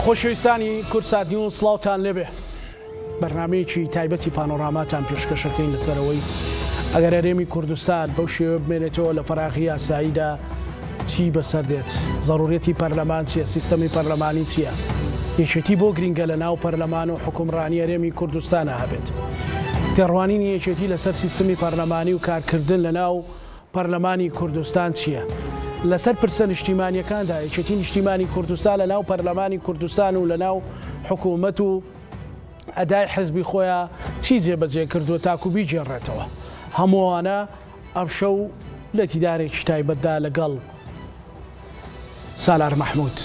خۆشەویستانی کورسات نیوز سڵاوتان لێبێ بەرنامەیەکی تایبەتی پانۆراماتان پێشکەشەکەین لەسەرەوەی ئەگەر هەرێمی کوردستان بەو شێوە بمێنێتەوە لە فەراغی یاساییدا چی بەسەر دێت، ضرورەتی پەرلەمان چییە، سیستەمی پەرلەمانی چییە، یەکێتی بۆ گرنگە لە ناو پەرلەمان و حکومڕانی هەرێمی کوردستانە هەبێت. تێڕوانینی یەکێتی لەسەر سیستەمی پەرلەمانی و کارکردن لە ناو پەرلەمانی کوردستان چییە؟ لەسەر پرسە نیشتیمانیەکاندا یەکێتی نیشتیمانی کوردستان لە ناو پەرلەمانی کوردستان و لە ناو حکوومەت و ئەدای حزبی خۆیان چی جێبەجێ کردووە تاکو بیجێڕێتەوە. هەمووانە ئەم شەو لە تیدارێکی تایبەتدا لەگەڵ سالار مەحموود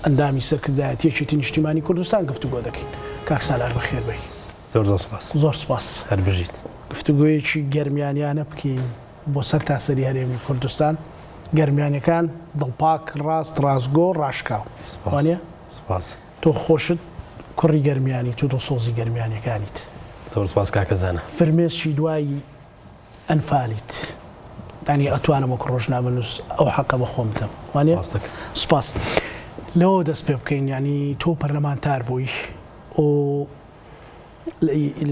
ئەندامی سەرکردایەتی یەکێتی نیشتیمانی کوردستان گفتوگۆ دەکەین. کاک سالار بەخێر بێی. زۆر سپاس. هەر بژیت. گفتوگۆیەکی گەرمیانیانە بکەین بۆ سەر تاسەری هەرێمی کوردستان. گەرمیانەکان دڵپاک، ڕاست، ڕازگۆ، ڕاشکاو. وانە؟ سپاس. تۆ خۆشت کوڕی گەرمیانی تو دۆسۆزی گەرمیانەکانیت. زۆر سپاس کاکەزانە. فرمێسکی دوایی ئەنفالیت. ینی ئەتوانم وەکو ڕۆژنامەنووس ئەو حەقە بە خۆم بدەم. وانە؟ سپاس. لەوە دەست پێ بکەین، ینی تۆ پەرلەمانتار بووی و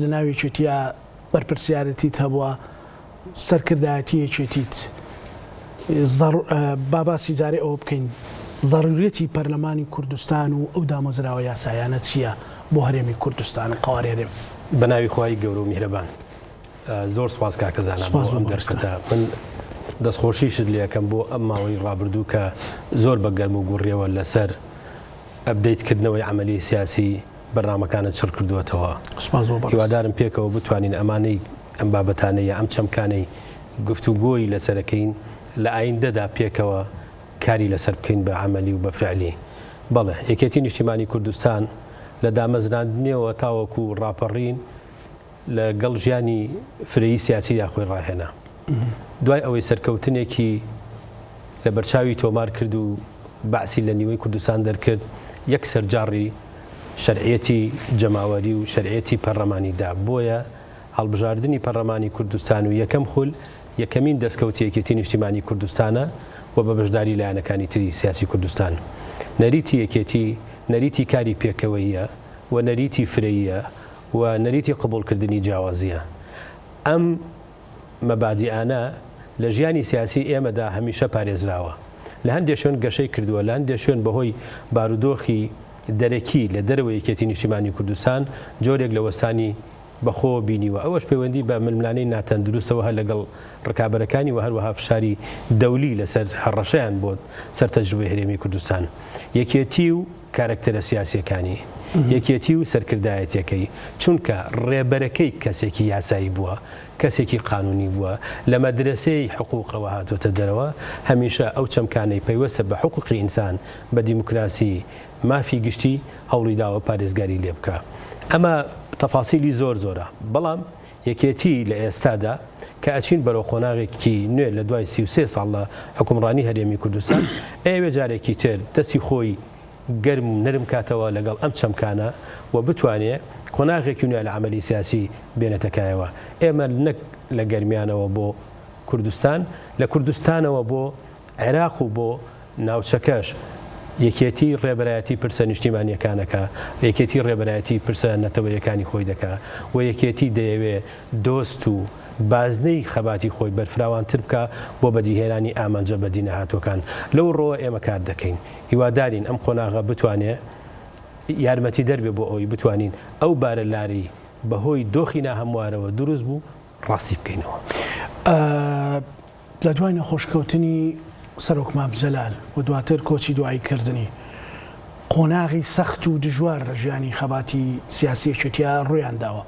لە ناو یەکێتیە بەرپرسیارەتیت هەبووە، سەرکردایەتی یەکێتیت. باباسی جارێ ئەوە بکەین ضرورەتی پەرلەمانی کوردستان و ئەو دامەزراوە یاسایانە چییە بۆ هەرێمی کوردستان و قەواری هەرێم؟ بە ناوی خوای گەورە و میهرەبان. زۆر سپاس کاکەزانە بۆ ئەم دەرفەتە. من دەستخۆشیشت لێەکەم بۆ ئەم ماوەی ڕابردوو کە زۆر بەگەرم و گوڕیەوە لەسەر ئەپدەیتکردنەوەی عەمەلی سیاسی بەرنامەکانت چڕ کردووەتەوە. هیوادارم پێکەوە بتوانین ئەمانەی ئەم بابەتانەیە ئەم چەمکانەی گفتوگۆی لەسەرەکەین لە ئایندەدا پێکەوە کاری لەسەر بکەین بە عەمەلی و بە فعلی. بەڵێ یەکێتی نیشتیمانی کوردستان لە دامەزراندنەوە تاوەکو ڕاپەڕین لەگەڵ ژیانی فرەیی سیاسیدا خۆی ڕاهێنا. دوای ئەوەی سەرکەوتنێکی لە بەرچاوی تۆمار کرد و بەعسی لە نیوەی کوردستان دەرکرد، یەک سەرجاڕی شەرعیەتی جەماوەری و شەرعیەتی پەرلەمانیدا. بۆیە هەڵبژاردننی پەرلەمانی کوردستان و یەکەم خول یەکەمین دەستکەوتی یەکێتی نیشتیمانی کوردستانە و بە بەشداری لایەنەکانی تری سیاسی کوردستان. نەریتی یەکێتی نەریتی کاری پێکەوەیە و نەریتی فرەیە و نەریتی قبولکردنی جیاوازیە. ئەم مەبادیئانە لە ژیانی سیاسی ئێمەدا هەمیشە پارێزراوە. لە هەندێک شوێن گەشەی کردووە، لە هەندێک شوێن بەهۆی بارودۆخی دەرەکی لە دەرەوەی یەکێتی نیشتیمانی کوردستان جۆرێک لە وەستانی بەخۆ بینیوە. ئەوەش پەیوەندی بە ململانەی ناتەندروستەوە هەر لەگەڵ ڕکابەرەکانی و هەروەها فشاری دەولی لەسەر هەڕەشەیان بۆ سەر تەجروبەی هەرێمی کوردستان. یەکێتی و کارکتەرە سیاسیەکانی، یەکێتی و سەرکردایەتەکەی، چونکە ڕێبەرەکەی کەسێکی یاسایی بووە، کەسێکی قانونی بووە، لە مەدرسەی حقوقەوە هاتوۆتە دەرەوە. هەمیشە ئەو چەمکانەی پەیوەستە بە حقوقی ئینسان، بە دیموکراسی، مافی گشتی هەوڵی داوە پارێزگاری لێ بکە. ئەمە تەفاسیلی زۆر زۆرە، بەڵام یەکێتی لە ئێستادا کە ئەچین بەرەو خۆناغێکی نوێ لە دوای 33 ساڵ لە حکومڕانی هەرێمی کوردستان، ئێوە جارێکی تر دەستی خۆی گەرم و نرم کاتەوە لەگەڵ ئەم چەمکانە و بتوانێت خۆناغێکی نوێ لە عەمەلی سیاسی بێنێتەکایەوە. ئێمە نەک لە گەرمیانەوە بۆ کوردستان، لە کوردستانەوە بۆ عێراق و بۆ ناوچەکەش یەکێتی ڕێبەرایەتی پرسە نیشتیمانیەکانەکە، یەکێتی ڕێبەرایەتی پرسە نەتەوەیەکانی خۆی دەکا و یەکێتی دەیەوێت دۆست و بازنەی خەباتی خۆی بەرفراوانتر بکە بۆ بەدیهێنانی ئامانجە بە دینە هاتووەکان. لەو ڕۆوە ئێمە کار دەکەین. هیوادارین ئەم خۆناغە بتوانێت یارمەتی دەربێ بۆ ئەوی بتوانین ئەو بارە لاری بەهۆی دۆخی ناهەموارەوە دروست بوو ڕاستی بکەینەوە. لە دوای نەخۆشکەوتنی سەرۆک مامزەلال و دواتر کۆچی دواییکردنی، قۆناغی سەخت و دژوار لە ژیانی خەباتی سیاسی یەکێتیە ڕوویان داوە.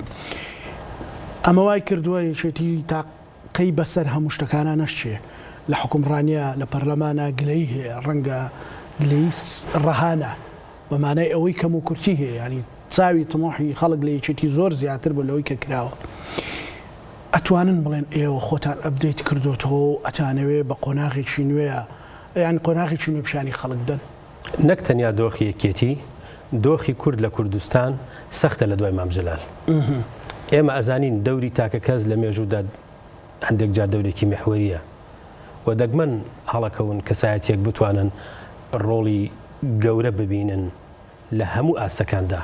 ئەمە وای کردووە یەکێتی تاقەی بەسەر هەموو شتەکانە نەشتێ، لە حکومڕانیە لە پەرلەمانە گلەی هەیە، ڕەنگە گلەی ڕەهانە بەمانای ئەوەی کەم و کورتی هەیە، ینی چاوی تەمۆحی خەڵک لە یەکێتی زۆر زیاتر بە لەوەی کە کراوە. ئەتوانن بڵێن ئێوە خۆتان ئەپدەیت کردوتەوە و ئەتانەوێ بە قۆناغێکی نوێیە، یان قۆناغێکی نوێ پیشانی خەڵک دەن؟ نەک تەنیا دۆخی یەکێتی، دۆخی کورد لە کوردستان سەختە لە دوای مامزەلال. ئێمە ئەزانین دەوری تاکە کەس لە مێژوودا هەندێک جار دەورێکی محوەریە و دەگمەن هەڵەکەون کەسایەتێک بتوانن ڕۆڵی گەورە ببینن لە هەموو ئاستەکاندا.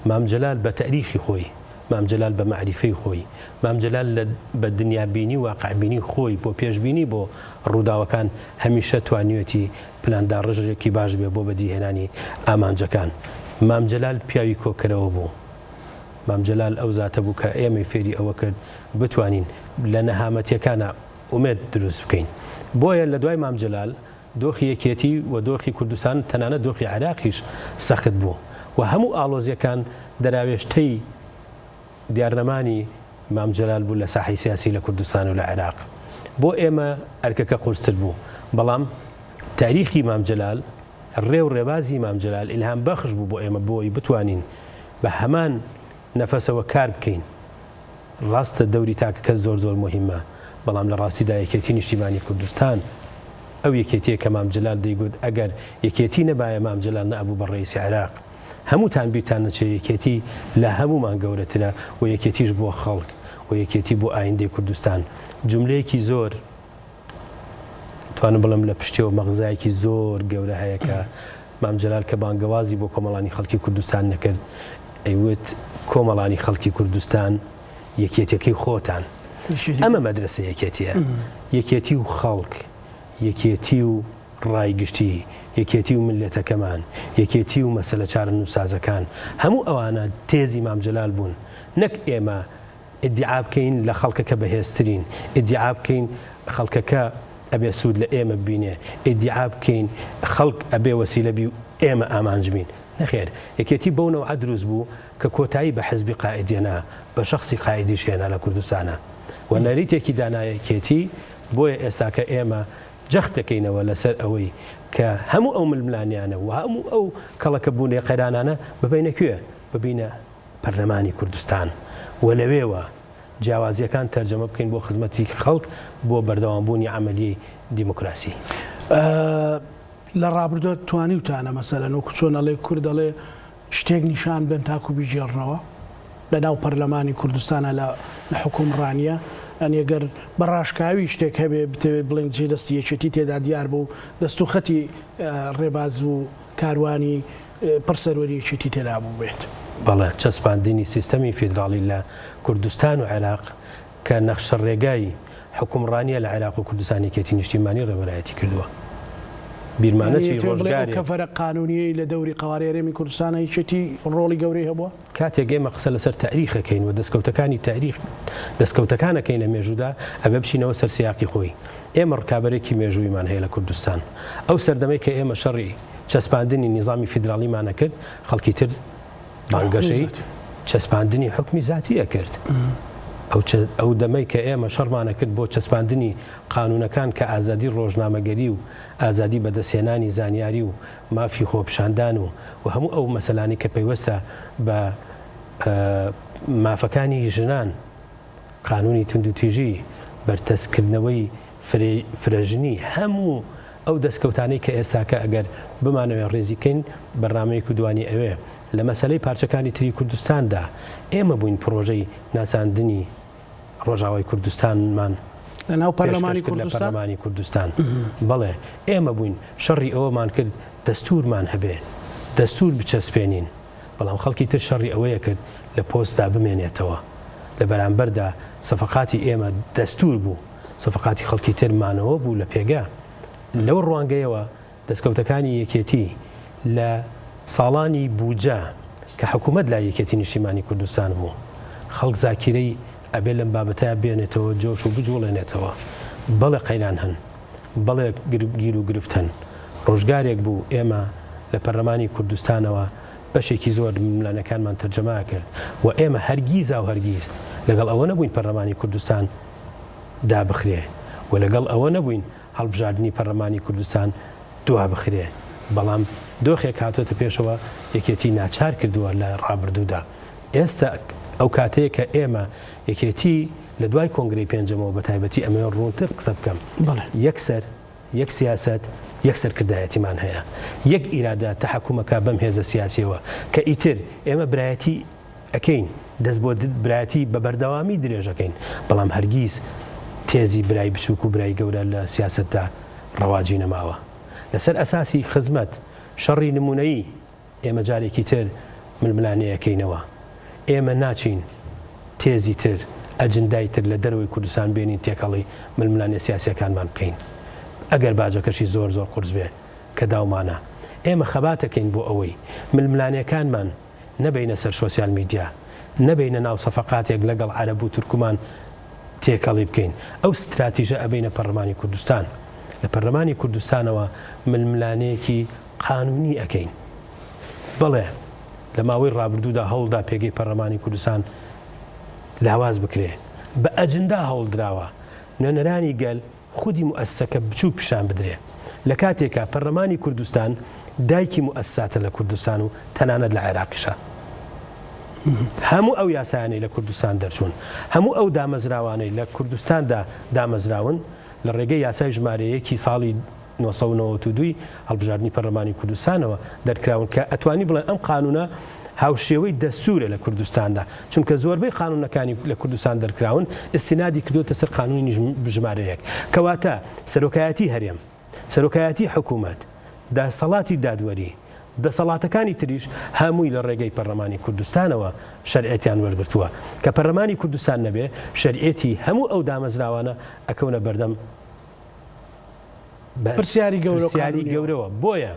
مام جەلال بە تاریخی خۆی، مام جەلال بە معریفەی خۆی، مام جەلال بە دنیابینی و واقعبینی خۆی بۆ پێشبینی بۆ ڕووداوەکان هەمیشە توانیوەتی پلاندا ڕژێکی باش بێ بۆ بەدیهێنانی ئامانجەکان. مام جەلال پیاوی کۆکەرەوە بوو. مام جەلال ئەو زاتە بوو کە ئێمەی فێری ئەوە کرد بتوانین لە نەهامەتیەکانە ئومێد دروست بکەین. بۆیە لە دوای مام جەلال دۆخی یەکێتی و دۆخی کوردستان تەنانەت دۆخی عێراقیش سەخت بوو و هەموو ئاڵۆزیەکان دەراوێشتەی دیارنەمانی مام جەلال بوو لە ساحەی سیاسی لە کوردستان و لە عێراق. بۆ ئێمە ئەرکەکە قورستر بوو، بەڵام تاریخی مام جەلال ڕێ و ڕێبازی مام جەلال ئیلهام بەخش بوو بۆ ئێمە بۆی بتوانین بە هەمان نەفەسەوە کار بکەین. ڕاستە دەوری تاکە کەس زۆر زۆر مهمە، بەڵام لە ڕاستیدا یەکێتی نیشتیمانی کوردستان ئەو یەکێتیە کە مام جەلال دەیگوت ئەگەر یەکێتی نەبایە مام جەلال نەبوو بە ڕئیسی عێراق. هەمووتان بیرتان نەچێ یەکێتی لە هەمومان گەورەترە و یەکێتیش بۆ خەڵک و یەکێتی بۆ ئایندەی کوردستان. جملەیەکی زۆر توانم بڵم لە پشتیەوە مەغزایەکی زۆر گەورە هەیە کە مام جەلال کە بانگەوازی بۆ کۆمەڵانی خەڵکی کوردستان نەکرد، ئەیوت کۆمەڵانی خەڵکی کوردستان یەکێتیەکەی خۆتان. ئەمە مەدرسە یەکێتیە، یەکێتی و خەڵک، یەکێتی و ڕایگشتی، یەکێتی و ملەتەکەمان، یەکێتی و مەسەلە چارە نووسازەکان، هەموو ئەوانە تێزی مام جەلال بوون. نەک ئێمە ئیدعا بکەین لە خەڵکەکە بەهێزترین، ئیدعا بکەین خەڵکەکە ئەبێ سوود لە ئێمە ببینێ، ئیدعا بکەین خەڵک ئەبێ وەسیلە بی و ئێمە ئامانجبین. نەخێر، یەکێتی بەونەوە دروست بوو کە کۆتایی بە حزبی قائیدێنا بە شخصی قائیدیش هێنا لە کوردستانە و نەریتێکی دانایەکێتی. بۆیە ئێستاکە ئێمە جەختەکەینەوە لەسەر ئەوەی کە هەموو ئەو ململانیانە و هەموو ئەو کەڵەکە بوونێ قەیرانانە ببینە کوێ؟ ببینە پەرلەمانی کوردستان و لەوێوە جیاوازیەکان تەرجەمە بکەین بۆ خزمەتی خەڵک بۆ بەردەوامبوونی عملی دیموکراسی. لە ڕابردۆ توانیوتانە مەسەلەن وەکو چۆن ئەڵێ کورد دەڵێ شتێک نیشان بن تاکو بیجێڕنەوە لە ناو پەرلەمانی کوردستانە لە حکومڕانیە، ئەنێگەر بەڕاشکاوی شتێک هەبێ بتەوێت بڵێن جێ دەستی یەکێتی تێدا دیار بوو دەست و خەتی ڕێباز و کاروانی پرسەروەریەکێتی تێدا بوو بێت. بەڵێ چەسپاندنی سیستەمی فیدراڵی لە کوردستان و عێراق کە نەخشە ڕێگای حکومڕانیە لە عێراق و کوردستانێکێتی نیشتیمانی ڕێبەرایەتی کردووە. بیرمانەتی ڕۆژگاری کەفەرە قانونیی لە دەوری قواری هەرێمی کوردستانە هیچێتی ڕۆڵی گەورەی هەبووە. کاتێک ئێمە قسە لەسەر تاریخەکەین و دەستکەوتەکانی تاریخ دەستکەوتەکانەکەین لە مێژوودا ئەبێ بچینەوە سەر سیاقی خۆی. ئێمە ڕکابەرێکی مێژوویمان هەیە لە کوردستان. ئەو سەردەمەی کە ئێمە شەڕی چەسپاندنی نیزامی فیدراڵیمانە کرد، خەڵکی تر بانگەشەی چەسپاندنی حکمی زاتیە کرد. ئەو دەمەی کە ئێمە شەڕمانە کرد بۆ چەسپاندنی قانونەکان کە ئازادی ڕۆژنامەگەری و ئازادی بەدەستهێنانی زانیاری و مافی خۆپشاندان و هەموو ئەو مەسەلانی کە پەیوەستە بە مافەکانی ژنان، قانونی توندوتیژی، بەرتەسکردنەوەی فرەژنی، هەموو ئەو دەستکەوتانەی کە ئێستاکە ئەگەر بمانەوێت ڕێزیکەین بەڕامەیەک و دوانی ئەوێ لە مەسەلەی پارچەکانی تری کوردستاندا ئێمە بووین پرۆژەی ناساندنی ڕۆژاوای کوردستانمان لە ناو پەرلەمانی کوردستان. بەڵێ ئێمە بووین شەڕی ئەوەمان کرد دەستورمان هەبێ، دەستور بچەسپێنین، بەڵام خەڵکی تر شەڕی ئەوەیە کرد لە پۆستدا بمێنێتەوە. لە بەرامبەردا سەفەقاتی ئێمە دەستور بوو، سەفەقاتی خەڵکی ترمانەوە بوو لە پێگا. لەو ڕوانگەیەوە دەستکەوتەکانی یەکێتی لە ساڵانی بوجا کە حکوومەت لا یەکێتی نیشتیمانی کوردستان بوو، خەڵک زاکیرەی ئەبێ لەم بابەتە بێنێتەوە جۆش و بجوڵێنێتەوە. بەڵێ قەیران هەن، بەڵێ گیر و گرفت هەن. ڕۆژگارێک بوو ئێمە لە پەرلەمانی کوردستانەوە بەشێکی زۆر ملانەکانمان تەرجەما کرد و ئێمە هەرگیز و هەرگیز لەگەڵ ئەوە نەبووین پەرلەمانی کوردستان دابخرێ و لەگەڵ ئەوە نەبووین هەڵبژاردننی پەرلەمانی کوردستان دوا بخرێ. بەڵام دۆخێک هاتوۆتە پێشەوە یەکێتی ناچار کردووە لە ڕابردوودا. ئێستا ئەو کاتەیە کە ئێمە یەکێتی لە دوای کۆنگرەی پێنجەمەوە بە تایبەتی ئەمە ڕوونتر قسە بکەم، یەکسەر یەک سیاست یەک سەرکردایەتیمان هەیە، یەک ئیرادە تەحەکومەکە بەم هێزە سیاسیەوە کە ئیتر ئێمە برایەتی ئەەکەین، دەست بۆ برایەتی بە بەردەوامی درێژەکەین، بەڵام هەرگیز تێزی برای بچووک و برای گەورە لە سیاستدا ڕەواجی نەماوە. لەسەر ئەساسی خزمەت شەڕی نمونەیی ئێمە جارێکی تر ململانەیەکەینەوە ئێمە ناچین تێزی تر ئەجندای تر لە دەروی کوردستان بێنین تێکەڵی ململانێ سیاسیەکانمان بکەین ئەگەر باجەکەشی زۆر زۆر قورس بێ کە داومانە ئێمە خەباتەکەین بۆ ئەوەی ململانەکانمان نەبینە سەر سۆسیال میدیا نەبینە ناو سەفەقاتێک لەگەڵ عەرەب و تورکمان تێکەڵی بکەین ئەو استراتیژە ئەبینە پەرلەمانی کوردستان لە پەرلەمانی کوردستانەوە ململانەیەکی قانونی ئەەکەین بەڵێ لە ماوەی ڕابردوودا هەوڵدا پێگەی پەرلەمانی کوردستان لاواز بکرێ بە ئەجندا هەوڵدراوە نوێنەرانی گەل خودی موئەسسەکە بچوو پیشان بدرێ لە کاتێکە پەرلەمانی کوردستان دایکی موئەسساتە لە کوردستان و تەنانەت لە عێراقیشە هەموو ئەو یاسایانەی لە کوردستان دەرچوون هەموو ئەو دامەزراوانەی لە کوردستاندا دامەزراون لە ڕێگەی یاسای ژمارەیەکی ساڵی 1992 هەڵبژاردننی پەرلەمانی کوردستانەوە دەرکراون کە ئەتوانی بڵێن ئەم قانونە هاوشێوەی دەستورە لە کوردستاندا چونکە زۆربەی قانونەکانی لە کوردستان دەرکراون استینادی کردوتە سەر قانونی ژمارەیەک کەواتە سەرۆکایەتی هەرێم سەرۆکایەتی حکوومەت دەسەڵاتی دادوەری دەسەڵاتەکانی تریش هەمووی لە ڕێگەی پەرلەمانی کوردستانەوە شەرعێتیان وەرگرتووە کە پەرلەمانی کوردستان نەبێ شەرعێتی هەموو ئەو دامەزراوانە ئەکەونە بەردەم پرسیاری گەورەوە بۆیە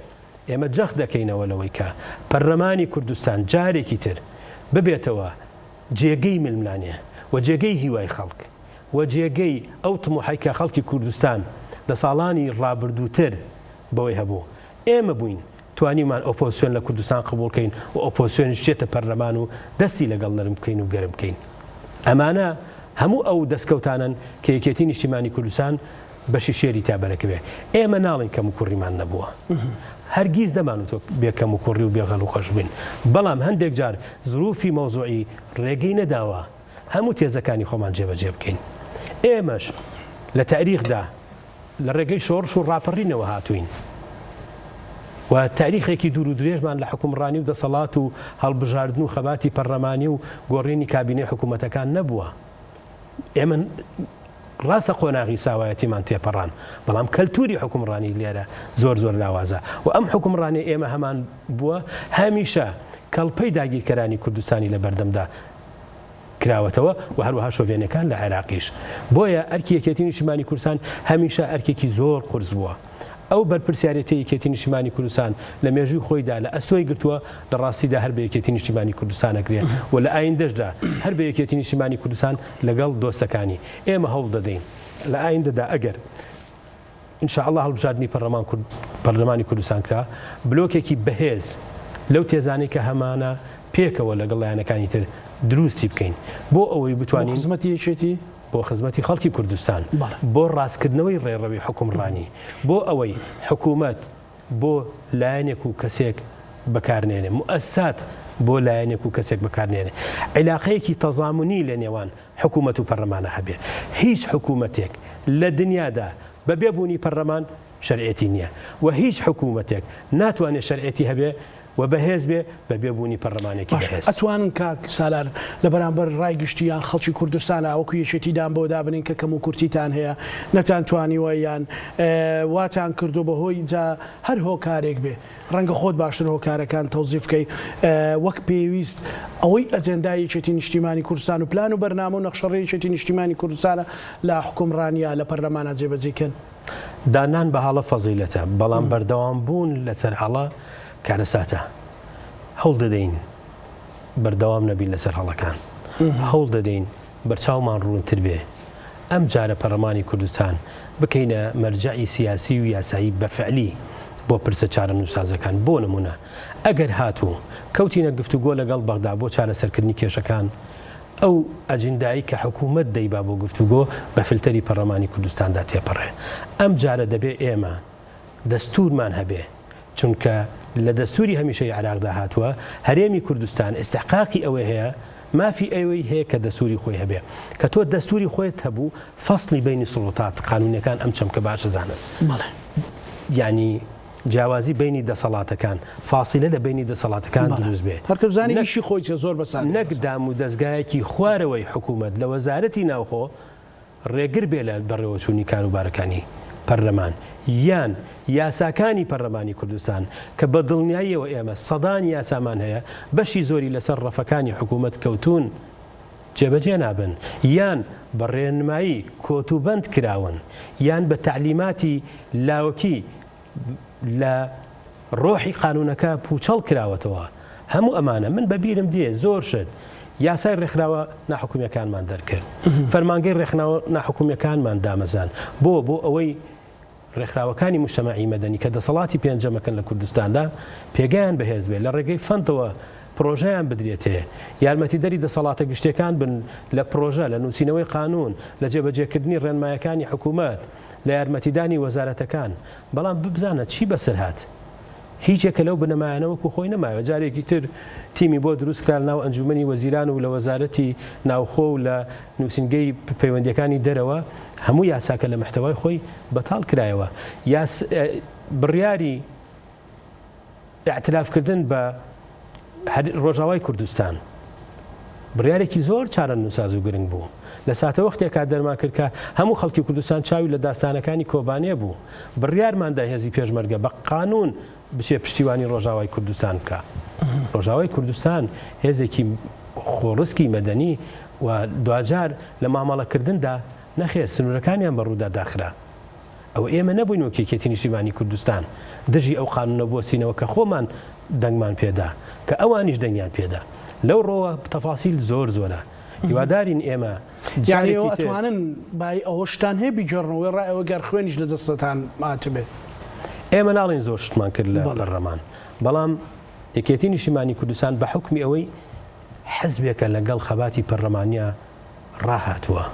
ئێمە جەخ دەکەینەوە لەوەی کە پەرلەمانی کوردستان جارێکی تر ببێتەوە جێگەی ململانێ و جێگەی هیوای خەڵک و جێگەی ئەو تموحەی کە خەڵکی کوردستان لە ساڵانی ڕابردووتر بەوەی هەبوو ئێمە بووین توانیمان ئۆپۆزیسیۆن لە کوردستان قبولکەین و ئۆپۆزیسیۆنیش چێتە پەرلەمان و دەستی لەگەڵ نەرم بکەین و گەرم بکەین ئەمانە هەموو ئەو دەستکەوتانن کە یەکێتی نیشتیمانی کوردستان بەشی شێری تابەرەکەوێ ئێمە ناڵین کەم و کوڕیمان نەبووە هەرگیز دەمانوتۆ بێکەم و کوڕی و بێغەڵ و خۆش بین بەڵام هەندێک جار زروفی مۆزوعی ڕێگەی نەداوە هەموو تێزەکانی خۆمان جێبەجێ بکەین ئێمەش لە تاریخدا لە ڕێگەی شۆڕش و ڕاپەڕینەوە هاتوین و تاریخێکی دوور و درێژمان لە حکومڕانی و دەسەڵات و هەڵبژاردن و خەباتی پەرلەمانی و گۆڕینی کابینەی حکوومەتەکان نەبووە ئێمە ڕاستە قۆناغی ساوایەتیمان تێپەڕان بەڵام کەلتوری حکومڕانی لێرە زۆر زۆر لاوازە و ئەم حکومڕانی ئێمە هەمان بووە هەمیشە کەڵپەی داگیرکەرانی کوردستانی لە بەردەمدا کراوەتەوە و هەروەها شۆڤێنەکان لە عێراقیش بۆیە ئەرکی یەکێتی نیشتیمانی کوردستان هەمیشە ئەرکێکی زۆر قورس بووە ئەو بەرپرسیارەتی یەکێتی نیشتیمانی کوردستان لە مێژووی خۆیدا لە ئەستۆی گرتووە لە ڕاستیدا هەر بە یەکێتی نیشتیمانی کوردستان ئەگرێ و لە ئایندەشدا هەر بە یەکێتی نیشتیمانی کوردستان لەگەڵ دۆستەکانی ئێمە هەوڵ دەدەین لە ئایندەدا ئەگەر ئینشاءالله هەڵبژاردننی پەرلەمانی کوردستان کرا بلۆکێکی بەهێز لەو تێزانەی کە هەمانە پێکەوە لەگەڵ لایەنەکانی تر دروستی بکەین بۆ ئەوەی بتوانین خزمەتی یەکێتی بۆ خزمەتی خەڵکی کوردستان بۆ ڕاستکردنەوەی ڕێڕەوی حکومڕانی بۆ ئەوەی حکوومەت بۆ لایەنێک و کەسێک بەکارنێنێ موئەسسات بۆ لایەنێک و کەسێک بەکارنێنێ عیلاقەیەکی تەزامونی لە نێوان حکوومەت و پەرلەمانە هەبێ هیچ حکوومەتێک لە دنیادا بە بێبوونی پەرلەمان شەرعێتی نییە و هیچ حکوومەتێک ناتوانێت شەرعێتی هەبێ و بەهێز بێ بە بێبوونی پەرلەمانێکی بەهێز ئەتوانن کاک سالار لە بەرامبەر ڕای گشتیان خەڵکی کوردستانە وەکو یەکێتیدان بۆ دابنین کە کەم و کورتیتان هەیە نەتان توانیوە یان واتان کردو بەهۆی جا هەر هۆکارێک بێ ڕەنگە خۆت باشتر هۆکارەکان تەوزیف بکەی وەک پێویست ئەوەی ئەجەندای یەکێتی نیشتیمانی کوردستان و پلان و بەرنامە و نەخشەڕێی یەکێتی نیشتیمانی کوردستانە لە حکومڕانیە لە پەرلەمانە جێبەجێکەن دانان بە هەڵە فەزیلەتە بەڵام بەردەوام بوون لەسەر هەڵە کارەساتە هەوڵ دەدەین بەردەوام نەبی لەسەر هەڵەکان هەوڵ دەدەین بەرچاومان ڕوونتر بێ ئەم جارە پەرلەمانی کوردستان بکەینە مەرجعی سیاسی و یاسایی بەفعلی بۆ پرسە چارە نووسازەکان بۆ نمونە ئەگەر هاتوو کەوتینە گفتوگۆ لەگەڵ بەغدا بۆ چارەسەرکردنی کێشەکان ئەو ئەجندایی کە حکوومەت دەیبا بۆ گفتوگۆ بە فیلتەری پەرلەمانی کوردستاندا تێپەڕێ ئەم جارە دەبێ ئێمە دەستورمان هەبێ چونکە لە دەستوری هەمیشەی عێراقدا هاتووە هەرێمی کوردستان ئستحقاقی ئەوەی هەیە مافی ئەوەی هەیە کە دەستوری خۆی هەبێ کە تۆ دەستوری خۆیت هەبوو فەسڵی بینی سڵۆتات قانونیەکان ئەم چەمکە باشە زانن یعنی جیاوازی بینی دەسەڵاتەکان فاسیلە لە بینی دەسەڵاتەکان دروست بێ هەرکەزانی ئیشی خۆی زۆر بەسان نەک دام و دەستگایەکی خوارەوەی حکوومەت لە وەزارەتی ناوخۆ ڕێگر بێ لە بەڕێوەچوونی کاروبارەکانی پەرلەمان یان یاساکانی پەرلەمانی کوردستان کە بە دڵنیاییەوە ئێمە سەدان یاسامان هەیە بەشی زۆری لەسەر ڕەفەکانی حکوومەت کەوتون جێبەجێ نابن یان بە ڕێنمایی کۆتوبەند کراون یان بە تعلیماتی لاوەکی لە ڕۆحی قانونەکە پوچەڵ کراوەتەوە هەموو ئەمانە من بەبیرم دێ زۆر شت یاسای ڕێکخراوە ناحکومیەکانمان دەرکرد فەرمانگەی ڕێکخراوە ناحکومیەکانمان دامەزان بۆ ئەوەی ڕێکخراوەکانی مجتەمەعی مەدەنی کە دەسەڵاتی پێنجەمەکەن لە کوردستاندا پێگەیان بەهێز بێت لە ڕێگەی فەندەوە پرۆژەیان بدرێتێ یارمەتیدەری دەسەڵاتە گشتەکان بن لە پرۆژە لە نووسینەوەی قانون لە جێبەجێکردنی ڕێنمایەکانی حکوومەت لە یارمەتیدانی وەزارەتەکان بەڵام ببزانە چی بەسەر هات هیچێکە لەو بنەمایانەوەکو خۆی نەماوە جارێکی تر تیمی بۆ دروستکران ناو ئەنجومەنی وەزیران و لە وەزارەتی ناوخۆ و لە نووسنگەی پەیوەندیەکانی دەرەوە هەموو یاساکە لە محتەوای خۆی بەتاڵ کرایەوە بڕیاری ئاعترافکردن بە ڕۆژاوای کوردستان بڕیارێکی زۆر چارە نووساز و گرنگ بوو لە ساتە وەختێکا دەرمان کرد کە هەموو خەڵکی کوردستان چاوی لە داستانەکانی کۆبانێ بوو بڕیارماندا هێزی پێشمەرگە بە قانون بچێ پشتیوانی ڕۆژاوای کوردستان بکە ڕۆژاوای کوردستان هێزێکی خۆڕسکی مەدەنی و دوجار لە مامەڵەکردندا نەخێر سنوورەکانیان بەڕوودا داخرا ئەو ئێمە نەبووین وەکێکێتی نیشتیمانی کوردستان دژی ئەو قانونە بۆسینەوە کە خۆمان دەنگمان پێدا کە ئەوانیش دەنگیان پێدا لەو ڕۆوە تەفاسیل زۆر زۆرە هیوادارین ئێمە ئەتوانن بای ئەوەشتان هەیە بیجۆڕنەوەی ڕایەوە گەر خوێنیش لە دەستتان ماتبێت ئێمە ناڵێن زۆر شتمان کرد لە بەڕەمان بەڵام یەکێتی نیشتیمانی کوردستان بە حکمی ئەوەی حزبێکە لەگەڵ خەباتی پەرلەمانیا ڕاهاتووە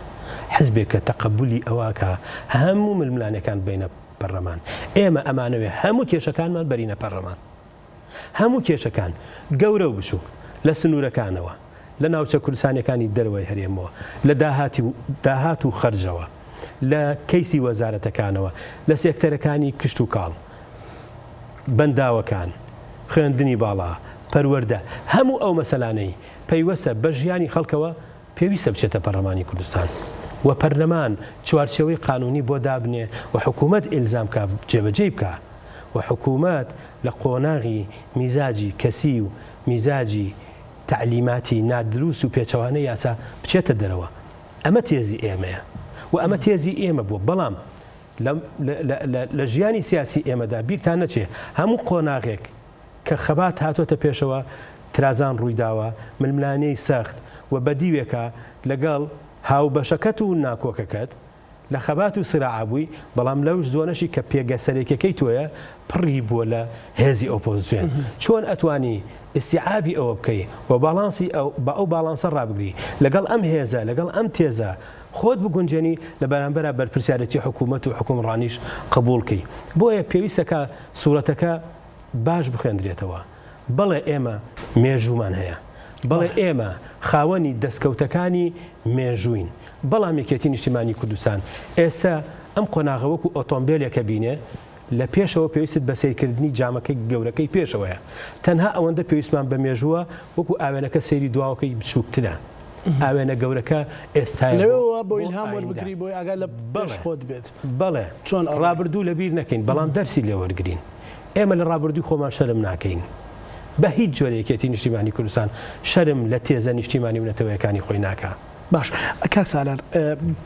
حزبێکە تەقەبولی ئەوەکە هەموو ململانەکان بینە پەرلەمان ئێمە ئەمانەوێ هەموو کێشەکانمان بەرینە پەرلەمان هەموو کێشەکان گەورە و بچوو لە سنوورەکانەوە لە ناوچە کوردستانەکانی دەروەی هەرێمەوە لە داهات و خەرجەوە لە کەیسی وەزارەتەکانەوە لە سێکتەرەکانی کشت و کاڵ بەنداوەکان خوێندنی باڵا پەروەردە هەموو ئەو مەسەلانەی پەیوەستە بە ژیانی خەڵکەوە پێویستە بچێتە پەرلەمانی کوردستان و پەرلەمان چوارچێوەی قانونی بۆ دابنێ و حکوومەت ئیلزام بکە جێبەجێ بکە و حکوومەت لە قۆناغی میزاجی کەسی و میزاجی تعلیماتی نادروست و پێچەوانە یاسا بچێتە دەرەوە ئەمە تێزی ئێمەیە و ئەمە تێزی ئێمە بووە بەڵام لە ژیانی سیاسی ئێمەدا بیرتان نەچێ هەموو قۆناغێک کە خەبات هاتوۆتە پێشەوە ترازان ڕوویداوە ململانەی سەخت و بەدیوێکە لەگەڵ هاوبەشەکەت و ناکۆکەکەت لە خەبات و سراعابووی بەڵام لەوش زۆنەشی کە پێگە سەرێکەکەی تۆیە پڕی بووە لە هێزی ئۆپۆزیسیۆن چۆن ئەتوانی ئیستیعابی ئەوە بکەی و باڵانسی بە ئەو باڵانسە ڕابگری لەگەڵ ئەم هێزە لەگەڵ ئەم تێزە خۆت بگونجێنی لە بەرامبەرە بەرپرسیارەتی حکوومەت و حکومڕانیش قبولکەی بۆیە پێویستەکە سوورەتەکە باش بخوێندرێتەوە بەڵێ ئێمە مێژومان هەیە بەڵێ ئێمە خاوەنی دەستکەوتەکانی مێژوین بەڵام یەکێتی نیشتیمانی کوردستان ئێستا ئەم قۆناغەوەکو ئۆتۆمبیلێکە بینێ لە پێشەوە پێویست بە سیرکردنی جامەکەی گەورەکەی پێشەوەیە تەنها ئەوەندە پێویستمان بە مێژووە وەکو ئاوێنەکە سەیری دواوەکەی بچووکترە ئاوێنە گەورەکە ئێستاەوە بۆ ئیلهام وەربگری بۆی ئاگا لە بەش خۆت بێت بەڵێ چۆن ڕابردوو لەبیر نەکەین بەڵام دەرسی لێ وەرگرین ئێمە لە ڕابردووی خۆمان شەرم ناکەین بە هیچ جۆرەیەکێتی نیشتیمانی کوردستان شەرم لە تێزە نیشتیمانی و نەتەوەیەکانی خۆی ناکە باش کاک سالار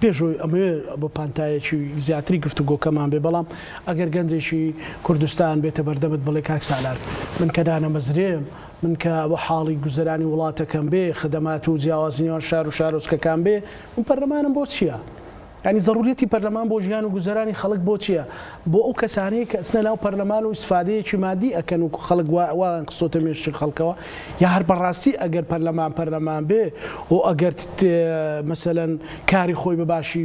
پێشۆی ئەمەوێ بۆ پانتایەکی زیاتری گفتوگۆکەمان بێ بەڵام ئەگەر گەنجێکی کوردستان بێتە بەردەمت بڵێ کاک سالار من کە دانەمەزرێم من کە بە حاڵی گوزەرانی وڵاتەکەم بێ خدەمات و جیاوازنیوان شار و شارۆچکەکان بێ من پەرلەمانم بۆ چییە؟ ینی ضرورەتی پەرلەمان بۆ ژیان و گوزەرانی خەڵک بۆ چییە؟ بۆ ئەو کەسانەیە کە ئەچنە ناو پەرلەمان و ئیسفادەیەکی مادی ئەکەن و خەڵک وان قسۆتە مێشتی خەڵکەوە یا هەر بەڕاستی ئەگەر پەرلەمان بێ و ئەگەر مەسەلەن کاری خۆی بەباشی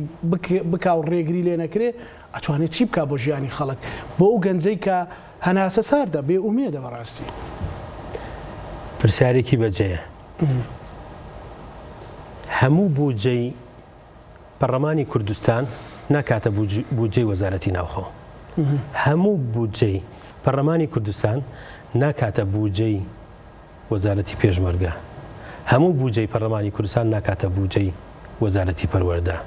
بکا و ڕێگری لێ نەکرێ ئەتوانێت چی بکە بۆ ژیانی خەڵک بۆ ئەو گەنجەی کە هەناسە ساردە بێ ئومێدە بەڕاستی پرسیارێکی بەجێیە هەموو بودجەی پەرلەمانی کوردستان ناکاتە بودجەی وەزارەتی ناوخۆ هەموو بودجەی پەرلەمانی کوردستان ناکاتە بودجەی وەزارەتی پێشمەرگە هەموو بودجەی پەرلەمانی کوردستان ناکاتە بودجەی وەزارەتی پەروەردە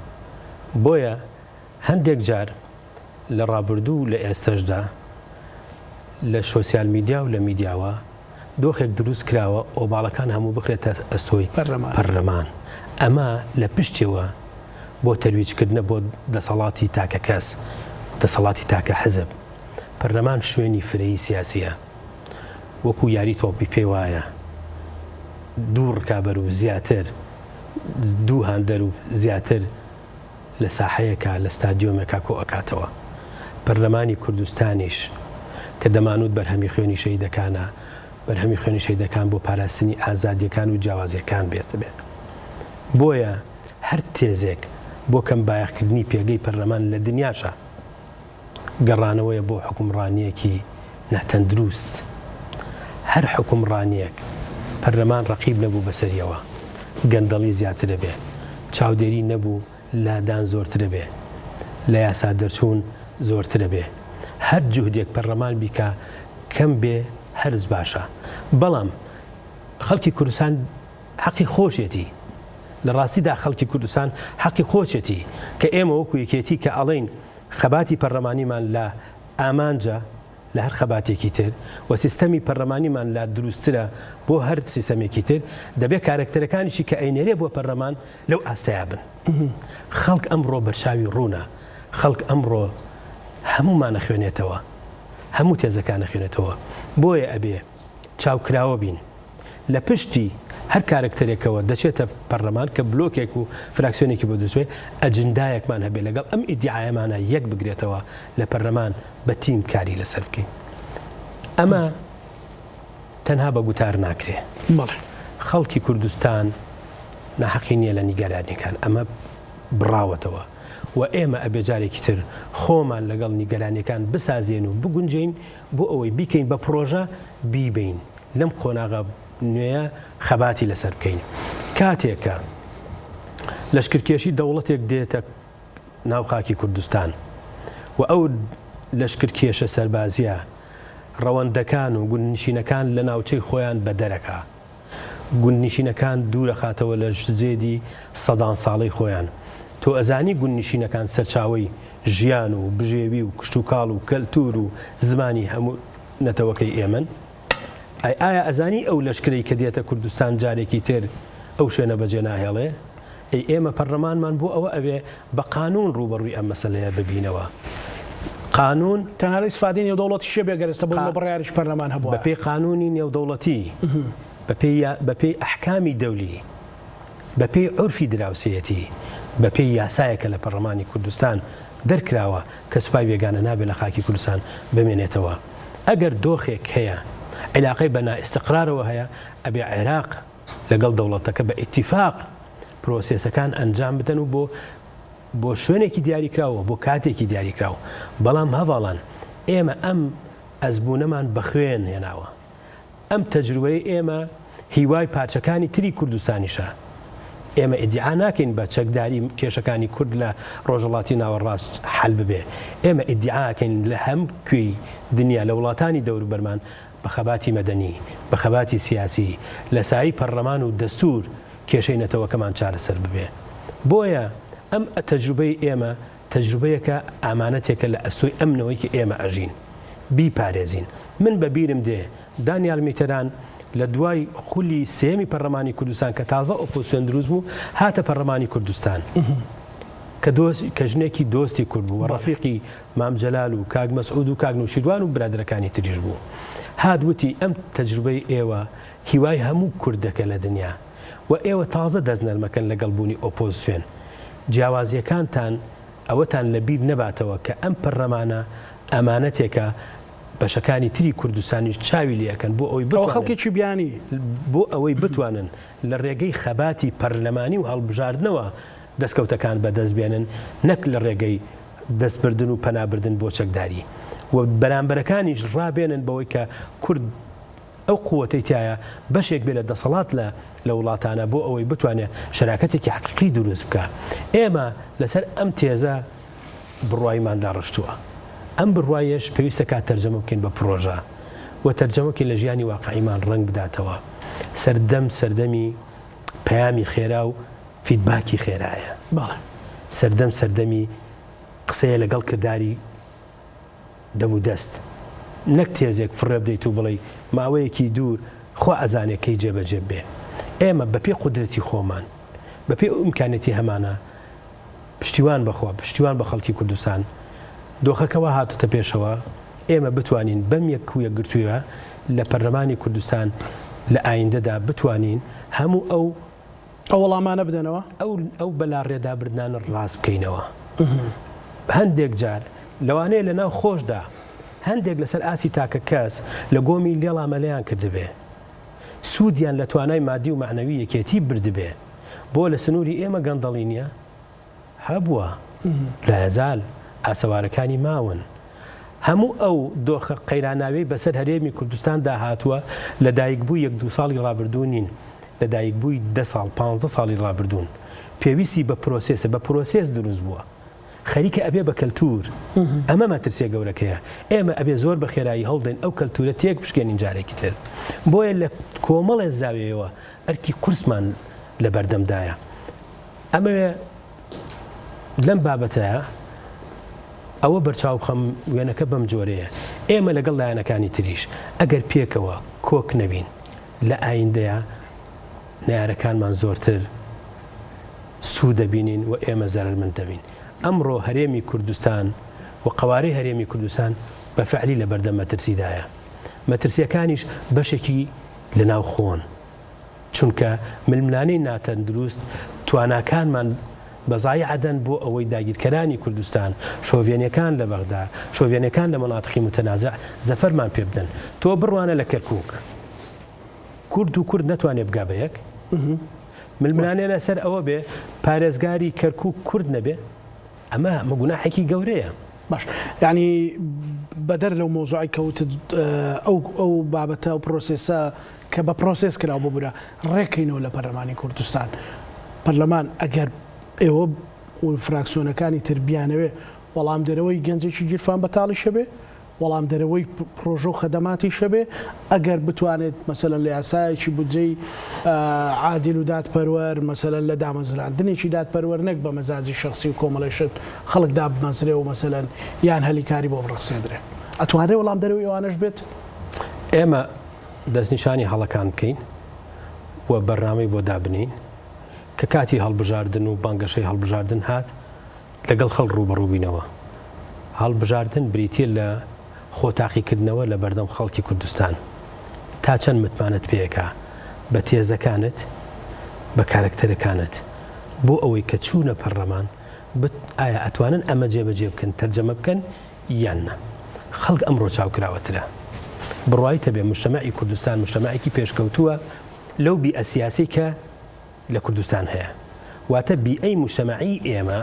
بۆیە هەندێک جار لە ڕابردوو لە ئێستەشدا لە سۆسیال میدیا و لە میدیاوە دۆخێک دروست کراوە ئۆباڵەکان هەموو بخرێتە ئەستۆی پەرلەمان. ئەمە لە پشتەوە بۆ تەرویجکردنە بۆ دەسەڵاتی تاکە کەس، دەسەڵاتی تاکە حزب. پەرلەمان شوێنی فرەیی سیاسیە، وەکو یاری تۆپی پێ وایە دوو ڕکابەر و زیاتر، دوو هاندەر و زیاتر لە ساحەیەکە لە ستادیۆمێکا کۆ ئەکاتەوە. پەرلەمانی کوردستانیش کە دەمانوت بەرهەمی خوێنی شەیدەکانە، بەرهەمی خوێنی شەیدەکان بۆ پاراستنی ئازادیەکان و جیاوازیەکان بێت بێت. بۆیە هەر تێزێک بۆ کەم بایەخکردنی پێگەی پەرلەمان لە دنیاشە گەڕانەوەیە بۆ حکومڕانیەکی نەتەندروست. هەر حکومڕانیەک پەرلەمان ڕەقیب نەبوو بەسەریەوە، گەندەڵی زیاترە بێ، چاودێری نەبوو لادان زۆرترە بێ، لە یاسا دەرچوون زۆرترە بێ. هەر جوهدێک پەرلەمان بیکە کەم بێ هەرز باشە. بەڵام خەڵکی کوردستان حەقی خۆشێتی، لە ڕاستیدا خەڵکی کوردستان حەقی خۆشێتی کە ئێمە وەکو یەکێتی کە ئەڵێن خەباتی پەرلەمانیمان لە ئامانجە لە هەر خەباتێکی تر و سیستەمی پەرلەمانیمان لا دروسترە بۆ هەر سیستەمێکی تر، دەبێت کارکتەرەکانیشی کە ئەینێرێ بۆ پەرلەمان لەو ئاستەیا بن. خەڵک ئەمڕۆ بەرچاوی ڕوونە، خەڵک ئەمڕۆ هەمومان نەخوێنێتەوە، هەموو تێزەکان نەخوێنێتەوە. بۆیە ئەبێ چاوکراوە بین لە پشتی هەر کارکتەرێکەوە دەچێتە پەرلەمان کە بلۆکێک و فراکسیۆنێکی بۆ دروستوێ ئەجندایەکمان هەبێ لەگەڵ ئەم ئیدعایەمانە یەک بگرێتەوە لە پەرلەمان بە تیم کاری لەسەر بکەین. ئەمە تەنها بە گوتار ناکرێ. خەڵکی کوردستان ناحەقی نییە لە نیگەرانیەکان، ئەمە بڕاوەتەوە و ئێمە ئەبێ جارێکی تر خۆمان لەگەڵ نیگەرانیەکان بسازێن و بگونجین بۆ ئەوەی بیکەین بە پرۆژە بیبین لەم قۆناغا نوێیە خەباتی لەسەر بکەین. کاتێکە لەشکرکێشی دەوڵەتێک دێتە ناوخاکی کوردستان و ئەو لەشکرکێشە سەربازیە ڕەوەندەکان و گوندنشینەکان لە ناوچەی خۆیان بە دەرەکە، گوندنشینەکان دوورە خاتەوە لە زێدی سەدان ساڵەی خۆیان. تۆ ئەزانی گوندنشینەکان سەرچاوی ژیان و بژێوی و کشت و کاڵ و کەلتور و زمانی هەموو نەتەوەکەی ئێمن؟ ئایا ئەزانی ئەو لەشکرەی کە دێتە کوردستان جارێکی تر ئەو شوێنە بەجێ ناهێڵێ؟ ئێمە پەرلەمانمان بۆ ئەوە ئەوێ بە قانون ڕوبەڕووی ئەم مەسەلەیە ببینەوە. قانون تەنها ئیسفادەی نێودەوڵەتی شێ بێگەرەستە بۆ بڕیاریش پەرلەمان هەبووە بە پێی قانونی نێودەوڵەتی، بە پێی ئەحکامی دەولی، بە پێی عورفی دراوسەیەتی، بە پێی یاسایەکە لە پەرلەمانی کوردستان دەرکراوە کە سوپای بێگانە نابێت لە خاکی کوردستان بمێنێتەوە. ئەگەر دۆخێک هەیە علاقەی بە نائستقرارەوە هەیە، ئەبێ عێراق لەگەڵ دەوڵەتەکە بە ئیتیفاق پرۆسێسەکان ئەنجام بدەن و بۆ شوێنێکی دیاریکراوە، بۆ کاتێکی دیاریکراوە. بەڵام هەواڵان ئێمە ئەم ئەزبوونەمان بە خوێن هێناوە. ئەم تەجروبەی ئێمە هیوای پارچەکانی تری کوردستانیشە. ئێمە ئیدعا ناکەین بە چەکداری کێشەکانی کورد لە ڕۆژهەڵاتی ناوەڕاست حەل ببێ. ئێمە ئیدعاکەین لە هەم کوێی دنیا لە وڵاتانی دەوروبەرمان بە خەباتی مەدەنی، بە خەباتی سیاسی، لە سایی پەرلەمان و دەستور کێشەی نەتەوەکەمان چارەسەر ببێ. بۆیە ئەم تەجروبەی ئێمە تەجروبەیەکە ئامانەتێکە لە ئەستۆی ئەمنەوەی کە ئێمە ئەژین بیپارێزین. من بە بیرم دێ دانیال میتەران لە دوای خولی سێمی پەرلەمانی کوردستان کە تازە ئۆپۆزیسیۆن دروست بوو هاتە پەرلەمانی کوردستان کە ژنێکی دۆستی کورد بوو و ڕەفیقی مام جەلال و کاک مەسعود و کاک نوشیروان و برادرەکانی تریش بوو. هادوتی ئەم تەجروبەی ئێوە هیوای هەموو کوردەکە لە دنیا و ئێوە تازە دەست نەرمەکەن لەگەڵبوونی ئۆپۆزیسیۆن. جیاوازیەکانتان ئەوەتان لەبیر نەباتەوە کە ئەم پەرلەمانە ئەمانەتێکە بەشەکانی تری کوردستانی چاوی لەکەن بۆ ئەوەی خەڵکێکی بیانی بۆ ئەوەی بتوانن لە ڕێگەی خەباتی پەرلەمانی و هەڵبژاردنەوە دەستکەوتەکان بەدەستبێنن، نەک لە ڕێگەی دەستبردن و پەنابردن بۆ چەکداری و بەرامبەرەکانیش ڕابێنن بەوەی کە کورد ئەو قووەتەی تایە بەشێک بێ لە دەسەڵات لە وڵاتانە بۆ ئەوەی بتوانێت شەراکەتێکی حەقیقی دروست بکە. ئێمە لەسەر ئەم تێزە بڕوایماندا ڕشتووە. ئەم بڕوایەش پێویستە کات تەرجەمە بکەین بە پرۆژە و تەرجەمەکەین لە ژیانی واقعیمان ڕنگ بداتەوە. سەردەمی پەیامی خێرا و فیدباکی خێرایە. سەردەمی قسەیە لەگەڵ کردداری دەم و دەست نەک تێزێک فڕێ بدەیت و بڵێ ماوەیەکی دوور خۆ ئەزانێکەی جێبەجێ بێ. ئێمە بەپێ قودرەتی خۆمان بەپێ ئیمکانەتی هەمانە پشتیوان بەخوا پشتیوان بە خەڵکی کوردستان دۆخەکەەوە هاتوتە پێشەوە ئێمە بتوانین بەم یەک و یەکگرتوویە لە پەرلەمانی کوردستان لە ئایندەدا بتوانین هەموو ئەو وەڵامانە بدەنەوە ئەو بەلا ڕێدابردنانە ڕاست بکەینەوە. هەندێک جار لەوانەیە لە ناو خۆشدا هەندێک لەسەر ئاسی تاکە کەس لە گۆمی لێڵا مەلەیان کردبێ سوودیان لە توانای مادی و معنەوی یەکێتی بردبێ بۆ لە سنووری ئێمە گەندەڵی نییە هەبووە لە هەزال ئاسەوارەکانی ماون هەموو ئەو دۆخە قەیراناوی بەسەر هەرێمی کوردستان داهاتووە لە دایکبووی 1-2 ساڵی ڕابردوو نین لە دایکبووی 10 ساڵ 15 ساڵی ڕابردوون پێویستی بە پرۆسێسە بە پرۆسێس دروست بووە خەریکە ئەبێ بە کەلتور ئەمە مەترسیە گەورەکەیە ئێمە ئەبێ زۆر بە خێرایی هەڵدەین ئەو کەلتورە تێک بشکێنین جارێکی تر بۆیە لە کۆمەڵێ زاویەوە ئەرکی قورسمان لە بەردەمدایە ئەمەوێ لەم بابەتەیە ئەوە بەرچاو بخەم وێنەکە بەم جۆرەیە ئێمە لەگەڵ لایەنەکانی تریش ئەگەر پێکەوە کۆک نەبین لە ئایندەیە نارەکانمان زۆرتر سوود دەبینین و ئێمە زەرمەند دەبین. ئەمڕۆ هەرێمی کوردستان و قوارەی هەرێمی کوردستان بە فعلی لە بەردەم مەترسیدایە مەترسیەکانیش بەشێکی لە ناو خۆن چونکە ململانەی ناتەن دروست تواناکانمان بەزای عەدەن بۆ ئەوەی داگیرکەرانی کوردستان شۆڤێنیەکان لە بەغدا شۆڤێنیەکان لە مەناطقی متەنازع زەفەرمان پێ بدەن تۆ بڕوانە لە کەرکووک کورد و کورد نەتوانێ بگا بە یەک ململانێ لەسەر ئەوە بێ پارێزگاری کەرکووک کورد نەبێ ئەمە مەگوناحێکی گەورەیە باش یعنی بەدەر لەو مۆزوعی کەوتت ئەو بابەتە و پرۆسێسە کە بە پرۆسێس کراوە بۆ بورە ڕێکەینەوە لە پەرلەمانی کوردستان پەرلەمان ئەگەر ئێوە و فراکسیۆنەکانی تربیانەوێ وەڵام دەرەوەی گەنجێکی گیرفان بەتاڵی شەبێ وەڵام دەرەوەی پرۆژە و خەدەماتی شەبێ ئەگەر بتوانێت مەسەلەن لە یاسایەکی بودجەی عادل و دادپەروەر مەسەلەن لە دامەزراندنێکی دادپەروەر نەک بە مەزاجی شخصی و کۆمەڵێشت خەڵک دابمەزرێ و مەسەلەن یان هەلیکاری بۆ بڕەخسێدرێ ئەتوانێت وەڵام دەرەوەی ئەوانەش بێت ئێمە دەستنیشانی هەڵەکان بکەین و بەرنامەی بۆ دابنین کە کاتی هەڵبژاردن و بانگەشەی هەڵبژاردن هات لەگەڵ خەڵ ڕوبەڕووبینەوە هەڵبژاردن بریتە لە خۆتاقیکردنەوە لە بەردەم خەڵکی کوردستان تا چەند متمانەت پێیەکە بە تێزەکانت بە کارکتەرەکانت بۆ ئەوەی کە چوونە پەرلەمان ئایا ئەتوانن ئەمە جێبەجێ بکەن تەرجەمە بکەن یاننا خەڵک ئەمڕۆ چاوکراوەترە بڕوایی تەبێ مجتەمەعی کوردستان مجتەمەعێکی پێشکەوتووە لەو بیئە سیاسی کە لە کوردستان هەیە واتە بیئەی مجتەمەعی ئێمە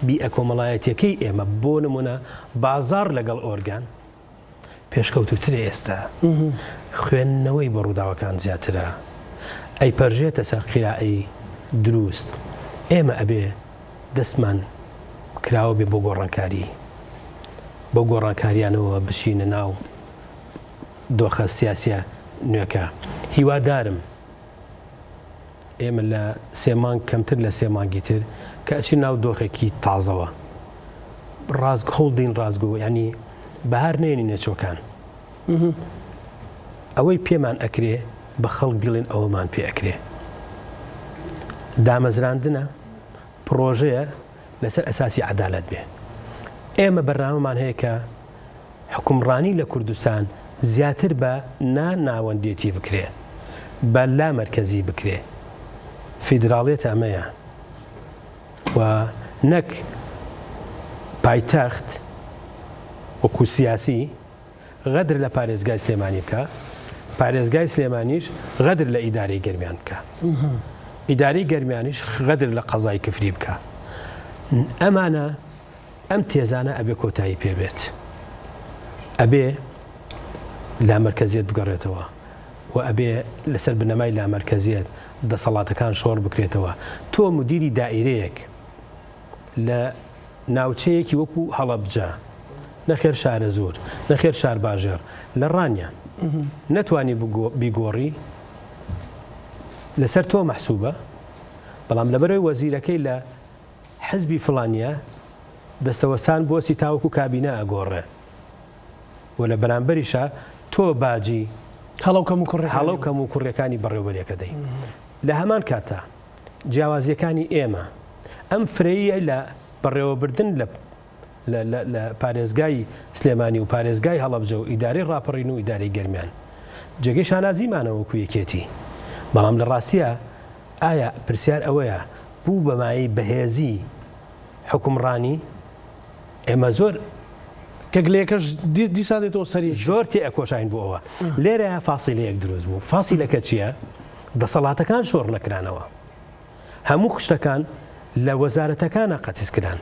بیئە کۆمەڵایەتیەکەی ئێمە بۆ نمونە بازار لەگەڵ ئۆرگان پێشکەوتوترە ئێستا خوێندنەوەی بە ڕووداوەکان زیاترە ئەی پەرژێتە سەر قیرائی دروست ئێمە ئەبێ دەستمان کراوە بێ بۆ گۆڕانکاری بۆ گۆڕانکاریانەوە بچینە ناو دۆخە سیاسیە نوێکە هیوادارم ئێمە لە سێمان کەمتر لە سێمانگی تر کە ئەچی ناو دۆخێکی تازەوە هەڵدین ڕازگۆ ینی بەهار نێنی نێچۆکان ئەوەی پێمان ئەکرێ بە خەڵک بڵێن ئەوەمان پێ ئەکرێ دامەزراندنە پرۆژەیە لەسەر ئەساسی عەدالەت بێ ئێمە بەرنامەمان هەیە کە حکومڕانی لە کوردستان زیاتر بە ناوەندێتی بکرێ بە لا مەرکەزی بکرێ فیدراڵێت ئەمەیە و نەک پایتەخت وەکو سیاسی غەدر لە پارێزگای سلێمانی بکە پارێزگای سلێمانیش غەدر لە ئیدارەی گەرمیان بکە ئیدارەی گەرمیانیش غەدر لە قەزای کفری بکە ئەمانە ئەم تێزانە ئەبێ کۆتایی پێبێت ئەبێ لامەرکەزیەت بگەڕێتەوە و ئەبێ لەسەر بنەمای لامەرکەزیەت دەسەڵاتەکان شۆڕ بکرێتەوە تۆ مدیری دائیرەیەک لە ناوچەیەکی وەکو هەڵەبجە نەخێر شارە زۆر نەخێر شار باژێر لە ڕانیە نەتوانی بیگۆڕی لەسەر تۆ مەحسوبە بەڵام لەبەرەوەی وەزیرەکەی لە حزبی فڵانیە دەستەوەستان بۆ سی تاوەکو کابینە ئەگۆڕێ و لە بەرامبەریشە تۆ باجی هەڵەوکەم و کوڕەکانی بەڕێوەبەرێکە دەی لە هەمان کاتە جیاوازیەکانی ئێمە ئەم فرەیە لە بەڕێوەبردن لە پارێزگای سلێمانی و پارێزگای هەڵەبجە و ئیدارەی ڕاپەڕین و ئیدارەی گەرمیان جێگەی شانازیمانەوەکو یەکێتی بەڵام لە ڕاستیە ئایا پرسیار ئەوەیە بوو بەمایی بەهێزی حکومڕانی ئێمە زۆر کەگلەکەش دیسان دێتەوە سەری زۆر تێ ئەکۆشاین بۆ ئەوە لێرە فاسیلەیەک دروست بوو فاسیلەکە چییە؟ دەسەڵاتەکان شۆڕ نەکرانەوە هەموو خشتەکان لە وەزارەتەکانە قەتیسکران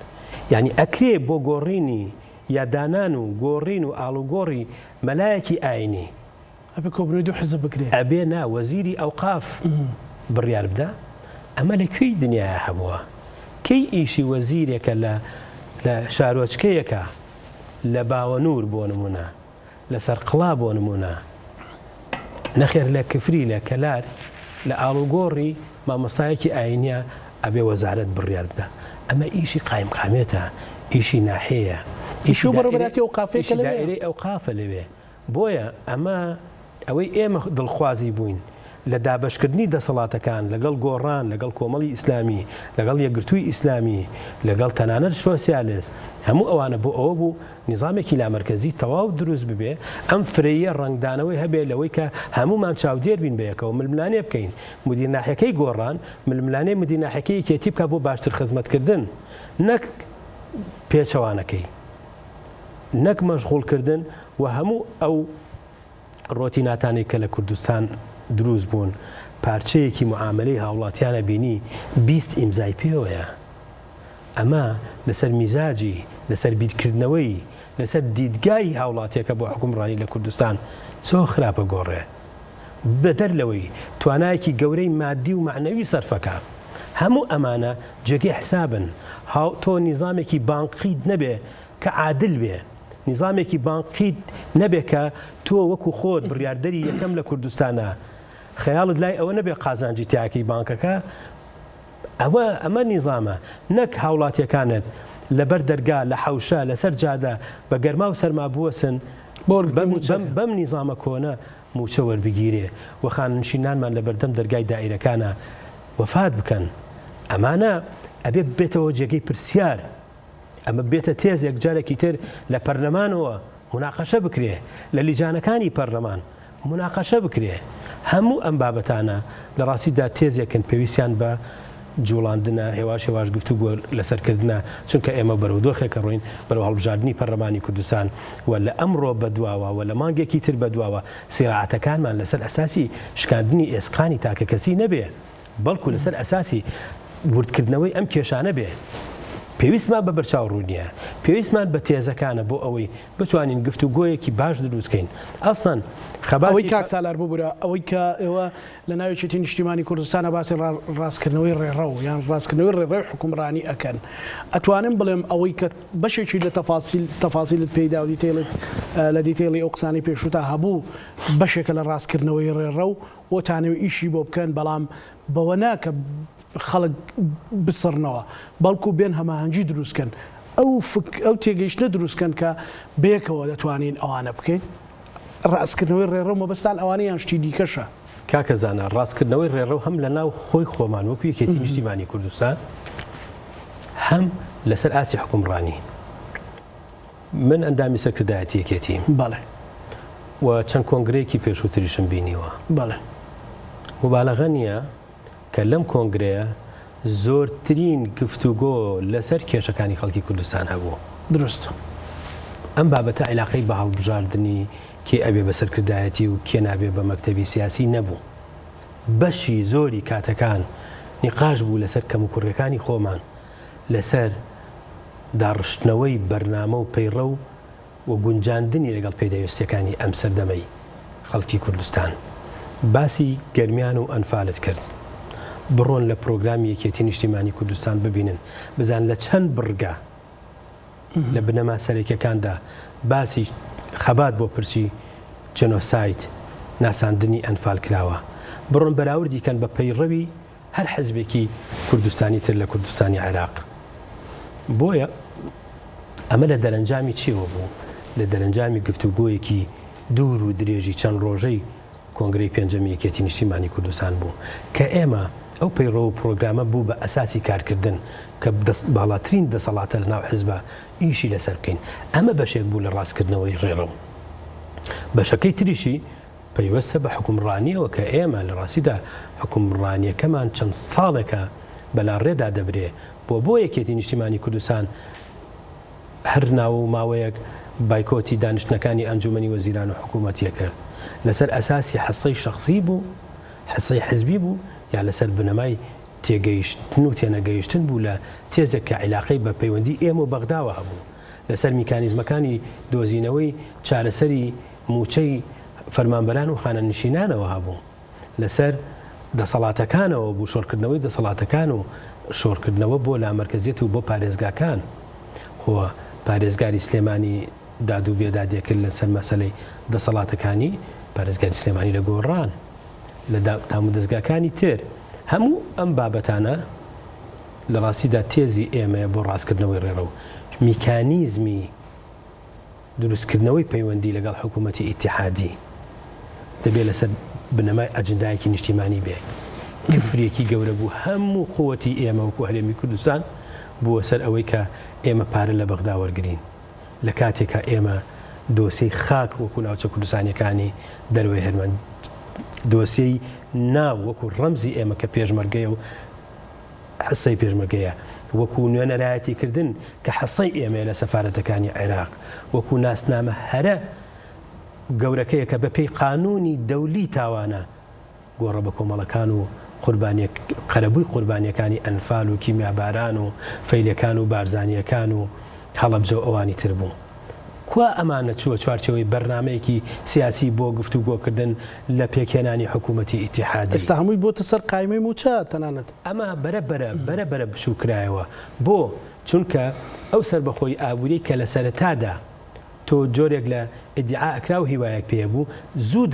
یعنی ئەکرێ بۆ گۆڕینی یادانان و گۆڕین و ئاڵوگۆڕی مەلایەکی ئاینی ئەبێ کۆبنەوەی دوو حزب بکرێت ئەبێ نا وەزیری ئەوقاف بڕیار بدە ئەمە لەکوێی دنیاە هەبووە کەی ئیشی وەزیرێکە لە شارۆچکەیەکە لە باوەنور بۆ نمونە لەسەر قڵا بۆ نمونە نەخێر لە کفری لە کەلار لە ئاڵوگۆڕی مامۆستایەکی ئاینیە ئەبێ وەزارەت بڕیار بدە ئەمە ئیشی قایم قامێتە ئیشی ناحەیە ئیشی بەڕێوەبەراتی ئەوقافێکە دائیرەی ئەوقافە لەوێ بۆیە ئەمە ئەوەی ئێمە دڵخوازی بووین لە دابەشکردنی دەسەڵاتەکان لەگەڵ گۆڕان لەگەڵ کۆمەڵی ئیسلامی لەگەڵ یەکگرتووی ئیسلامی لەگەڵ تەنانەت سۆسیالیست هەموو ئەوانە بۆ ئەوە بوو نظامێکی لامەرکەزی تەواو دروست ببێ ئەم فرەیە ڕنگدانەوەی هەبێ لەوەی کە هەمومان چاودێر بین بەیەکەوە ململانێ بکەین مدیر ناحیەکەی گۆڕان ململانەی مدیر ناحیەکەی یەکێتی بکە بۆ باشتر خزمەتکردن نەک پێچەوانەکەی نەک مەشغوڵکردن و هەموو ئەو ڕۆتیناتانی کە لە کوردستان دروست بوون پارچەیەکی معاملەی هاوڵاتیانە بینی 20 ئیمزای پێوەیە ئەمە لەسەر میزاجی لەسەر بیرکردنەوەی لەسەر دیدگای هاوڵاتیەکە بۆ حکومڕانی لە کوردستان زۆر خراپە گۆڕێ بەدەر لەوەی توانایەکی گەورەی مادی و معنەوی سەرفەکە هەموو ئەمانە جێگەی حسابن تۆ نیزامێکی بانقیت نەبێ کە عادل بێ نیزامێکی بانقیت نەبێ کە تۆ وەکو خۆت بڕیاردەری یەکەم لە کوردستانە خەیاڵت لای ئەوە نەبێ قازانجی تیاکەی بانکەکە ئەمە نیزامە نەک هاوڵاتیەکانت لەبەر دەرگا لە حەوشە لەسەر جادە بە گەرما و سەرما بوەسن بەم نیزامە کۆنە موچە وەربگیرێ و خاننشینانمان لە بەردەم دەرگای دائیرەکانە وەفات بکەن ئەمانە ئەبێ بێتەوە جێگەی پرسیار ئەمە بێتە تێزێک جارێکی تر لە پەرلەمانەوە مناقەشە بکرێ لە لیجانەکانی پەرلەمان مناقەشە بکرێ هەموو ئەم بابەتانە لە ڕاستیدا تێزێکن پێویستیان بە جوڵاندنە هێواش گفتوگۆ لەسەرکردنە چونکە ئێمە بەرەو دۆخێکە ڕۆین بەرەو هەڵبژاردننی پەرلەمانی کوردستان و لە ئەمڕۆ بەدواوە و لە مانگێکی تر بەدواوە سیراعەتەکانمان لەسەر ئەساسی شکاندنی ئێسقانی تاکە کەسی نەبێ بەڵکو لەسەر ئەساسی وردکردنەوەی ئەم کێشانە بێ پێویستمان بە بەرچاو ڕوونیە پێویستمان بە تێزەکانە بۆ ئەوەی بتوانین گفتوگۆیەکی باش دروستکەین ئەسڵەن خەباوی کاک سالار ببوورە ئەوەی کە ئێوە لە ناوێکی نیشتیمانی کوردستانە باسی ڕاستکردنەوەی ڕێڕە و یان ڕاستکردنەوەی ڕێڕەوی حکومڕانی ئەکەن ئەتوانم بڵێم ئەوەی کە بەشێکی لە تەفاسیلت پێیدا و لە دیتێڵی ئەو قسانی پێشوتا هەبوو بەشێکە لە ڕاستکردنەوەی ڕێڕە و وەتانەوە ئیشی بۆ بکەن بەڵام بەوە ناکە خەڵک بسڕنەوە بەڵکو بێن هەماهەنگی دروستکەن ئەو تێگەیشتە دروستکەن کە بێکەوە دەتوانین ئەوانە بکەین ڕاستکردنەوەی ڕێڕە و مەبەستان ئەوانەیان شتی دیکەشە کاکەزانە ڕاستکردنەوەی ڕێڕە هەم لە ناو خۆی خۆمان وەکو یەکێتی نیشتیمانی کوردستان هەم لەسەر ئاسی حکومڕانی من ئەندامی سەرکردایەتی یەکێتیم بەڵێ و چەند کۆنگرەیەکی پێشووتریشم بینیوە بەڵێ مبالەغە نییە کە لەم کۆنگرەیە زۆرترین گفتوگۆ لەسەر کێشەکانی خەڵکی کوردستان هەبوو دروست ئەم بابەتە عیلاقەی بە هەڵبژاردننی کێ ئەبێ بە سەرکردایەتی و کێ نابێ بە مەکتەبی سیاسی نەبوو بەشی زۆری کاتەکان نیقاش بوو لەسەر کەم و کوڕەکانی خۆمان لەسەر داڕشتنەوەی بەرنامە و پەیڕە و گونجاندنی لەگەڵ پێدەویستەکانی ئەم سەردەمەی خەڵکی کوردستان باسی گەرمیان و ئەنفالت کرد بڕۆن لە پرۆگرامی یەکێتی نیشتیمانی کوردستان ببینن بزان لە چەند بڕگا لە بنەما سەرێکەکاندا باسی خەبات بۆ پرسی جەنۆسایت ناساندنی ئەنفال کراوە بڕۆن بەراوردی کەن بە پەیڕەوی هەر حەزبێکی کوردستانی تر لە کوردستانی عێراق بۆیە ئەمە لە دەرەنجامی چیەوە بوو لە دەرەنجامی گفتوگۆیەکی دوور و درێژی چەند ڕۆژەی کۆنگرەی پێنجەمی یەکێتی نیشتیمانی کوردستان بوو کە ئێمە ئەو پەیڕۆ و پرۆگرامە بوو بە ئەساسی کارکردن کە باڵاترین دەسەڵاتە لە ناو حیزبە ئیشی لەسەر بکەین ئەمە بەشێک بوو لە ڕاستکردنەوەی ڕێڕەو بەشەکەی تریشی پەیوەستە بە حکومڕانیەوە کە ئێمە لە ڕاستیدا حکومڕانیەکەمان چەند ساڵێکە بەلا ڕێدا دەبرێ بۆ یەکێتی نیشتیمانی کوردستان هەر ناو و ماوەیەک بایکۆتی دانیشتنەکانی ئەنجومەنی وەزیران و حکوومەتیە کرد لەسەر ئەساسی حەسەی شخصی بوو حەسەی حزبی بوو یا لەسەر بنەمای تێگەیشتن و تێنەگەیشتن بوو لە تێزێک کە عیلاقەی بە پەیوەندی ئێمە و بەغداوە هەبوو لەسەر میکانیزمەکانی دۆزینەوەی چارەسەری موچەی فەرمانبەران و خانە نشینانەوە هەبوو لەسەر دەسەڵاتەکانەوە بوو شۆڕکردنەوەی دەسەڵاتەکان و شۆڕکردنەوە بۆ لا مەرکەزیەت و بۆ پارێزگاکان خۆ پارێزگاری سلێمانی داد و بێدادیەکرد لەسەر مەسەلەی دەسەڵاتەکانی پارێزگاری سلێمانی لە گۆڕان لە تام و دەستگاکانی تر هەموو ئەم بابەتانە لە ڕاستیدا تێزی ئێمەیە بۆ ڕاستکردنەوەی ڕێڕە و میکانیزمی دروستکردنەوەی پەیوەندی لەگەڵ حکوومەتی ئیتیحادی دەبێت لەسەر بنەمای ئەجندایەکی نیشتیمانی بێ کفرێکی گەورە بوو هەموو قووەتی ئێمە وەکو هەرێمی کوردستان بووە سەر ئەوەی کە ئێمە پارە لە بەغدا وەرگرین لە کاتێکە ئێمە دۆسیەی خاک وەکو ناوچە کوردستانیەکانی دەروێ هەرمەند دۆسیەی ناو وەکو ڕەمزی ئێمە کە پێشمەرگەیە و حەسەی پێشمەرگەیە وەکو نوێنەرایەتیکردن کە حەسەی ئێمە لە سەفارەتەکانی عێراق وەکو ناسنامە هەرە گەورەکەیە کە بەپێی قانونی دەولی تاوانە گۆڕە بە کۆمەڵەکان و قەرەبووی قوربانیەکانی ئەنفال و کیمیاباران و فەیلەکان و بارزانیەکان و هەڵەبجە و ئەوانی تر بوو کوا ئەمانە چووە چوارچەوەی بەرنمەیەکی سیاسی بۆ گفتوگۆکردن لە پێکێنانی حکوومەتی ئیتیحادی ئێستا هەمووی بۆتە سەر قایمەی موچە تەنانەت ئەمە بەرە بچووکرایەوە بۆ چونکە ئەو سەربەخۆی ئابووری کە لە سەرەتادا تۆ جۆرێک لە ئیدعا ئەکرا و هیوایەک پێ بوو زوو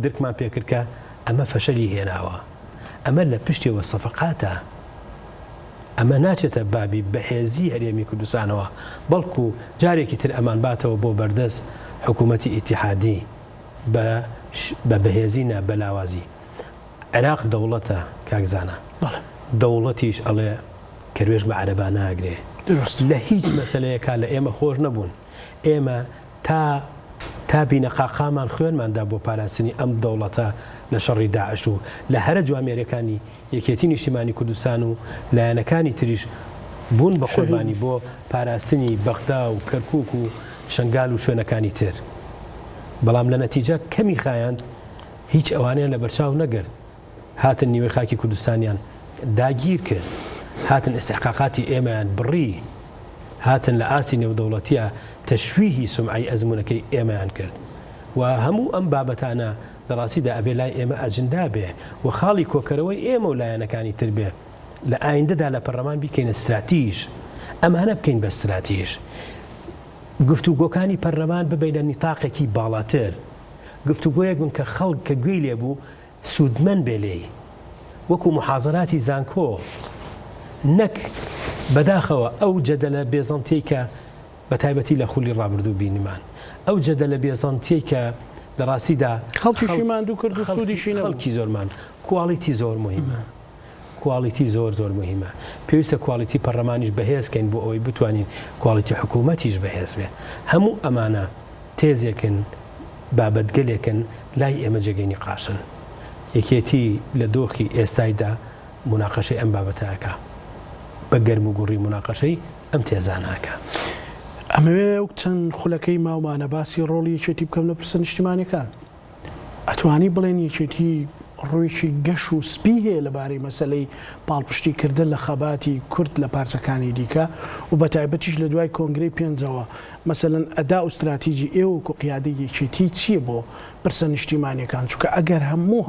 درکمان پێکرد کە ئەمە فەشەلی هێناوە ئەمە لە پشتیەوە سەفقاتە ئەمە ناچێتە بابی بەهێزی هەرێمی کوردستانەوە بەڵکو جارێکی تر ئەمان باتەوە بۆ بەردەست حکوومەتی ئیتیحادی بە بەهێزینە بەلاوازی عێراق دەوڵەتە کاکزانە دەوڵەتیش ئەڵێ کەروێش بە عەرەبا ناگرێ لە هیچ مەسەلەیەکا لە ئێمە خۆش نەبوون ئێمە تا بینەقاقامان خوێنماندا بۆ پاراستنی ئەم دەوڵەتە لە شەڕی داعش و لە هەرە جوامێرەکانی یەکێتی نیشتیمانی کوردستان و لایەنەکانی تریش بوون بە قوربانی بۆ پاراستنی بەغدا و کەرکووک و شنگال و شوێنەکانی تر بەڵام لە نەتیجە کەمی خایاند هیچ ئەوانیان لە بەرچاو نەگرت هاتن نیوەی خاکی کوردستانیان داگیر کرد هاتن ئستحقاقاتی ئێمەیان بڕی هاتن لە ئاستی نێودەوڵەتیە تەشویهی سومعی ئەزمونونەکەی ئێمەیان کرد و هەموو ئەم بابەتانە لە ڕاستیدا ئەبێ لای ئێمە ئەجندا بێ و خاڵی کۆکەرەوەی ئێمە و لایەنەکانی تر بێ لە ئایندەدا لە پەرلەمان بیکەینە استراتیژ ئەمانە بکەین بە استراتیژ گفتوگۆکانی پەرلەمان ببینە نیتاقێکی باڵاتر گفتوگۆیەک بن کە خەڵک کە گوێی لێبوو سوودمەند بێ لێی وەکو محازەراتی زانکۆ نەک بەداخەوە ئەو جەدەلە بێزەڵتەی کە بە تایبەتی لە خولی ڕابردوو بینیمان ئەو جەدەلە بێزەڵتەی کە لە ڕاستیدا خەڵکیشی ماندوو کرد و سوودیشی خەڵکی زۆرمان کواڵیتی زۆر مهمە کواڵیتی زۆر مهمە پێویستە کواڵیتی پەرلەمانیش بەهێزکەین بۆ ئەوەی بتوانین کواڵیتی حکوومەتیش بەهێز بێ هەموو ئەمانە تێزێکن بابەتگەلێکن لای ئێمە جێگەی قاشن یەکێتی لە دۆخی ئێستایدا مناقەشەی ئەم بابەتەکە بە گەرم و گوڕی مناقەشەی ئەم تێزاناکە ئەمەوێ ئەو چەند خولەکەی ماومانە باسی ڕۆڵی یەکێتی بکەم لە پرسە نیشتیمانیەکان ئەتوانی بڵێن یەکێتی ڕۆیشی گەش و سپی هەیە لەبارەی مەسەلەی پاڵپشتیکردن لە خەباتی کورد لە پارچەکانی دیکە و بە تایبەتیش لە دوای کۆنگرەی پێنجەوە مەسەلەن ئەدا و استراتیژی ئێوە و قیادەی یەکێتی چییە بۆ پرسە نیشتیمانیەکان چونکە ئەگەر هەموو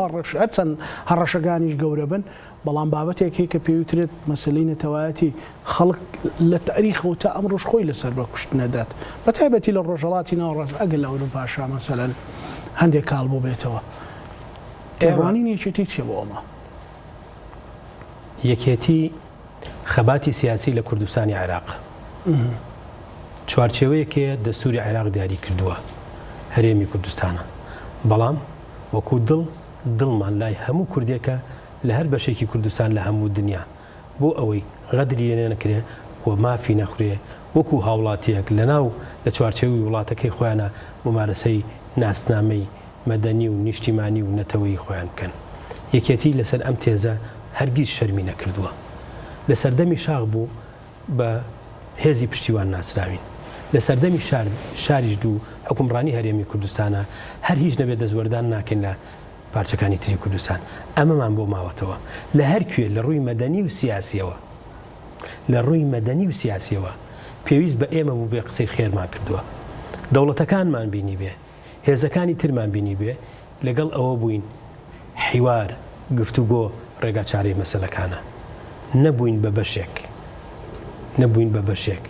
چەند هەڕەشەکانیش گەورە بن بەڵام بابەتێک هەیە کە پێویترێت مەسلەی نەتەوایەتی خەڵک لە تاریخەوە تا ئەمڕۆژ خۆی لەسەر بەکوشتنەدات بە تایبەتی لە ڕۆژەڵاتی ناوەڕاست ئەگەر لە ئەوروپا پاشا مەسەلەن هەندێک کاڵ بۆ بێتەوە تێوانین یەکێتی چیە بۆ ئەمە یەکێتی خەباتی سیاسی لە کوردستانی عێراق چوارچێوەیەکێ دەستوری عێراق دیاری کردووە هەرێمی کوردستانە بەڵام وەکو دڵمان لای هەموو کوردێکە لە هەر بەشێکی کوردستان لە هەموو دنیا بۆ ئەوەی غەدری لێ نەکرێ و مافی نەخورێ وەکو هاوڵاتیەک لەناو لە چوارچێوی وڵاتەکەی خۆیانە ممارەسەی ناسنامەی مەدەنی و نیشتیمانی و نەتەوەی خۆیان بکەن یەکێتی لەسەر ئەم تێزە هەرگیز شەرمی نەکردووە لە سەردەمی شاغ بوو بە هێزی پشتیوان ناسراوین لە سەردەمی شاریش دوو حکومڕانی هەرێمی کوردستانە هەر هیچ نەبێت دەستوەردان ناکەن لە پارچەکانی تری کوردستان ئەمەمان بۆ ماوەتەوە لە هەر کوێ لە ڕووی مەدەنی و سیاسیەوە پێویست بە ئێمە بوو بێ قسەی خێرمان کردووە دەوڵەتەکانمان بینی بێ هێزەکانی ترمان بینی بێ لەگەڵ ئەوە بووین حیوار گفتوگۆ ڕێگا چارەی مەسەلەکانە نەبووین بە بەشێک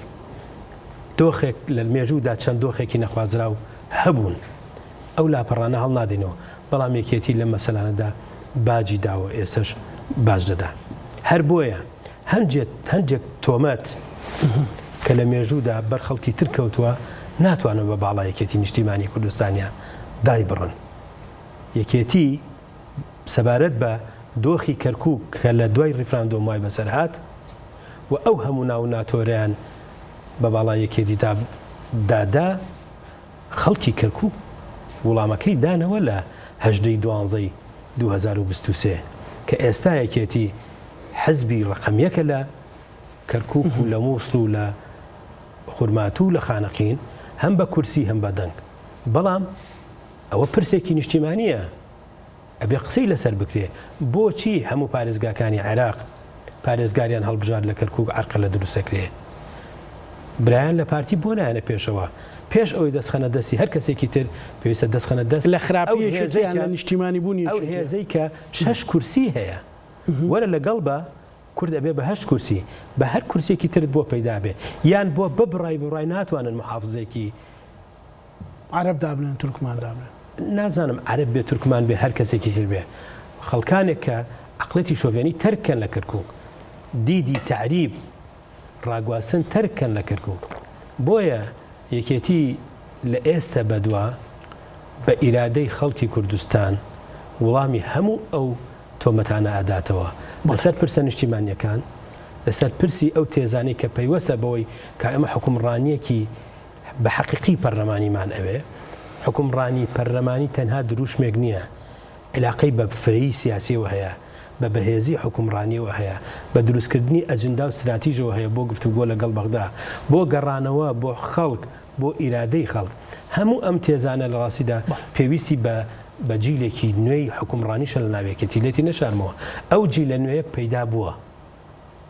دۆخێک لە مێژوودا چەند دۆخێکی نەخوازرا و هەبوون ئەو لاپەڕانە هەڵ نادێنەوە بەڵام یەکێتی لە مەسەلانەدا باجی داوە ئێستش باش دەدا هەر بۆیە هەندێک تۆمەت کە لە مێژوودا بەر خەڵکی تر کەوتووە ناتوانن بە باڵایەکێتی نیشتیمانی کوردستانیا دای بڕن یەکێتی سەبارەت بە دۆخی کەرکووک کە لە دوای ڕیفراندۆم وای بەسەر هات و ئەو هەموو ناو ناتۆریان بە باڵایەکێتی دادا خەڵکی کەرکووک وڵامەکەی دانەوە لە 18/12/2023 کە ئێستا یەکێتی حزبی ڕقەمیەکە لە کەرکووک و لە مووسڵ و لە خورمات و لە خانەقین هەم بە کورسی هەم بە دەنگ بەڵام ئەوە پرسێکی نیشتیمانیە ئەبێ قسەی لەسەر بکرێ بۆچی هەموو پارێزگاکانی عێراق پارێزگاریان هەڵبژار لە کەرکووک عەرقە لە دروستەکرێ برایان لە پارتی بۆ نایەنە پێشەوە پێش ئەوەی دەستخەنە دەستی هەر کەسێکی تر پێویستە دەستخەنە دەست لە خراپیەکیان لە نیشتیمانی بوونی ئەو هێزەی کە 6 کورسی هەیە وەرە لەگەڵ بە کورد ئەبێ بە 8 کورسی بە هەر کورسێکی ترت بۆ پەیدا بێ یان بۆ بڕای ناتوانن محافزێکی عەرەب دابنن تورکمان دابنن نازانم عەرەب بێ تورکمان بێ هەر کەسێکی تر بێ خەڵکانێک کە عەقڵەتی شۆڤێنی تەرکەن لە کەرکووک دیدی تعریب ڕاگواستن تەرکەن لە کەرکووک بۆیە یەکێتی لە ئێستا بەدووە بە ئیرادەی خەڵکی کوردستان وڵامی هەموو ئەو تۆمەتانە ئاداتەوە لەسەر پرسە نیشتیمانیەکان لەسەر پرسی ئەو تێزانەی کە پەیوەستە بەوەی کە ئەمە حکومڕانیەکی بە حەقیقی پەرلەمانیمان ئەوێ حکومڕانی پەرلەمانی تەنها دروشمێک نییە علاقەی بە فرەیی سیاسیەوە هەیە بە بەهێزی حکومڕانیەوە هەیە بە دروستکردنی ئەجندا و استراتیژەوە هەیە بۆ گفتوگۆ لەگەڵ بەغدا بۆ گەڕانەوە بۆ خەڵک بۆ ئیرادەی خەڵک هەموو ئەم تێزانە لە ڕاستیدا پێویستی بە جیلێکی نوێی حکومڕانیشە لە ناوێکێتی لێتی نەشارمەوە ئەو جیلە نوێ پەیدا بووە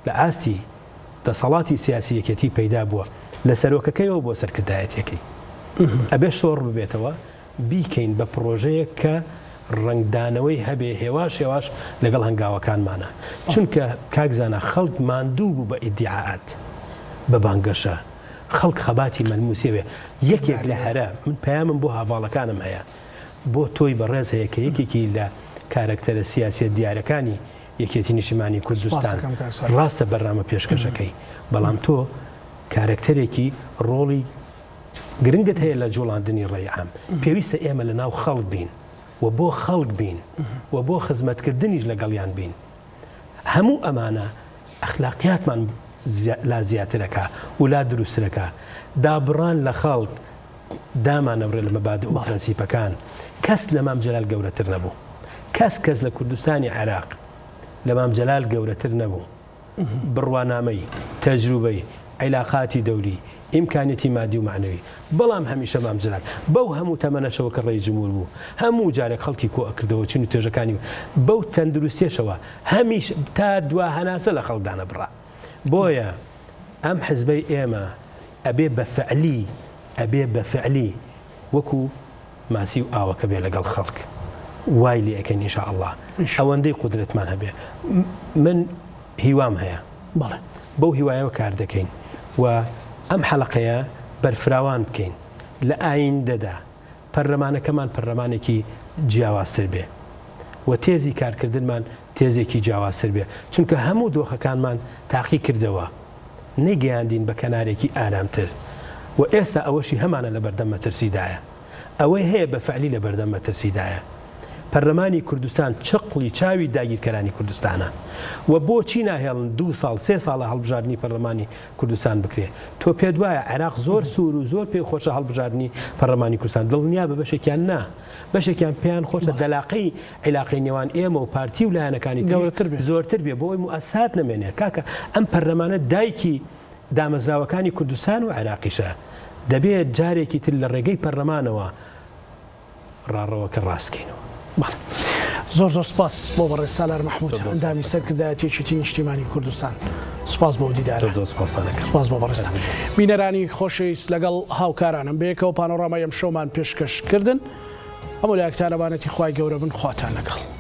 لە ئاستی دەسەڵاتی سیاسی یەکێتی پەیدا بووە لە سەرۆکەکەیەوە بۆ سەرکردایەتەکەی ئەبێ شۆڕ ببێتەوە بیکەین بە پرۆژەیە کە ڕنگدانەوەی هەبێ هێواش لەگەڵ هەنگاوەکانمانە چونکە کاکزانە خەڵک ماندوو بوو بە ئیدعاءات بە بانگەشە خەڵک خەباتی مەلموسیەوێ یەکێک لە هەرە من پەیامم بۆ هاواڵەکانم هەیە بۆ تۆی بەڕێز هەیە کە یەکێکی لە کارکتەرە سیاسیە دیارەکانی یەکێتی نیشتیمانی کوردستان ڕاستە بەرنامە پێشکەشەکەی بەڵام تۆ کارکتەرێکی ڕۆڵی گرنگت هەیە لە جوڵاندنی ڕێی عام پێویستە ئێمە لە ناو خەڵک بین و بۆ خەڵک بین و بۆ خزمەتکردنیش لەگەڵیان بین هەموو ئەمانە ئەخلاقیاتمان لا زیاترەکە و لا دروسترەکە دابڕان لە خەڵک دامانەوڕێ لە مەبادئ و پرەنسیپەکان کەس لە مام جەلال گەورەتر نەبوو کەس لە کوردستانی عێراق لە مام جەلال گەورەتر نەبوو بڕوانامەی تەجروبەی عیلاقاتی دەوری ئیمکانێتی مادی و معنەوی بەڵام هەمیشە مام جەلال بەو هەموو تەمەنەشەوە کە ڕێی جمهور بوو هەموو جارێک خەڵکی کۆ ئەکردەوە چین و توێژەکانی بەو تەندروستێشەوە هەمیش تا دوا هەناسە لە خەڵکدانە بڕا بۆیە ئەم حزبەی ئێمە ئەبێ بە فعلی وەکو ماسی و ئاوەکە بێ لەگەڵ خەڵک وای لێ ئەەکەین ئینشاء الله ئەوەندەی قودرەتمان هەبێ من هیوام هەیە بەو هیوایەوە کار دەکەین و ئەم حەڵەقەیە بەرفراوان بکەین لە ئایندەدا پەرلەمانەکەمان پەرلەمانێکی جیاوازتر بێ و تێزی کارکردنمان تێزێکی جیاوازتر بێ چونکە هەموو دۆخەکانمان تاقی کردەوە نەیگەیاندین بە کەنارێکی ئارامتر و ئێستا ئەوەشی هەمانە لە بەردەم مەترسیدایە ئەوەی هەیە بە فەعلی لە بەردەم مەترسیدایە پەرلەمانی کوردستان چقلی چاوی داگیرکەرانی کوردستانە و بۆچی ناهێڵن 2 ساڵ 3 ساڵە هەڵبژاردننی پەرلەمانی کوردستان بکرێ تۆ پێت وایە عێراق زۆر سوور و زۆر پێی خۆشە هەڵبژاردننی پەرلەمانی کوردستان دڵنیا بە بەشێکیان نا بەشێکیان پێیان خۆشە دەلاقەی عیلاقەی نێوان ئێمە و پارتی و لایەنەکانی زۆرتر بێ بۆی موئەسسات نەمێنێ کاکە ئەم پەرلەمانە دایکی دامەزراوەکانی کوردستان و عێراقیشە دەبێت جارێکی تر لە ڕێگەی پەرلەمانەوە ڕاڕەوەکە ڕاستکەینەوە. زۆر سپاس بۆ بەڕێز سالار مەحموود ئەندامی سەرکردایەتێکی نیشتیمانی کوردستان سپاس بۆ دیدار سپاس بۆ بەڕێستان بینەرانی خۆشەویست لەگەڵ هاوکارانم بەیەکەوە پانۆڕامای ئەم شەومان پێشکەشکردن هەموو لایەکتانەبانەتی خوای گەورە بن خواتان لەگەڵ.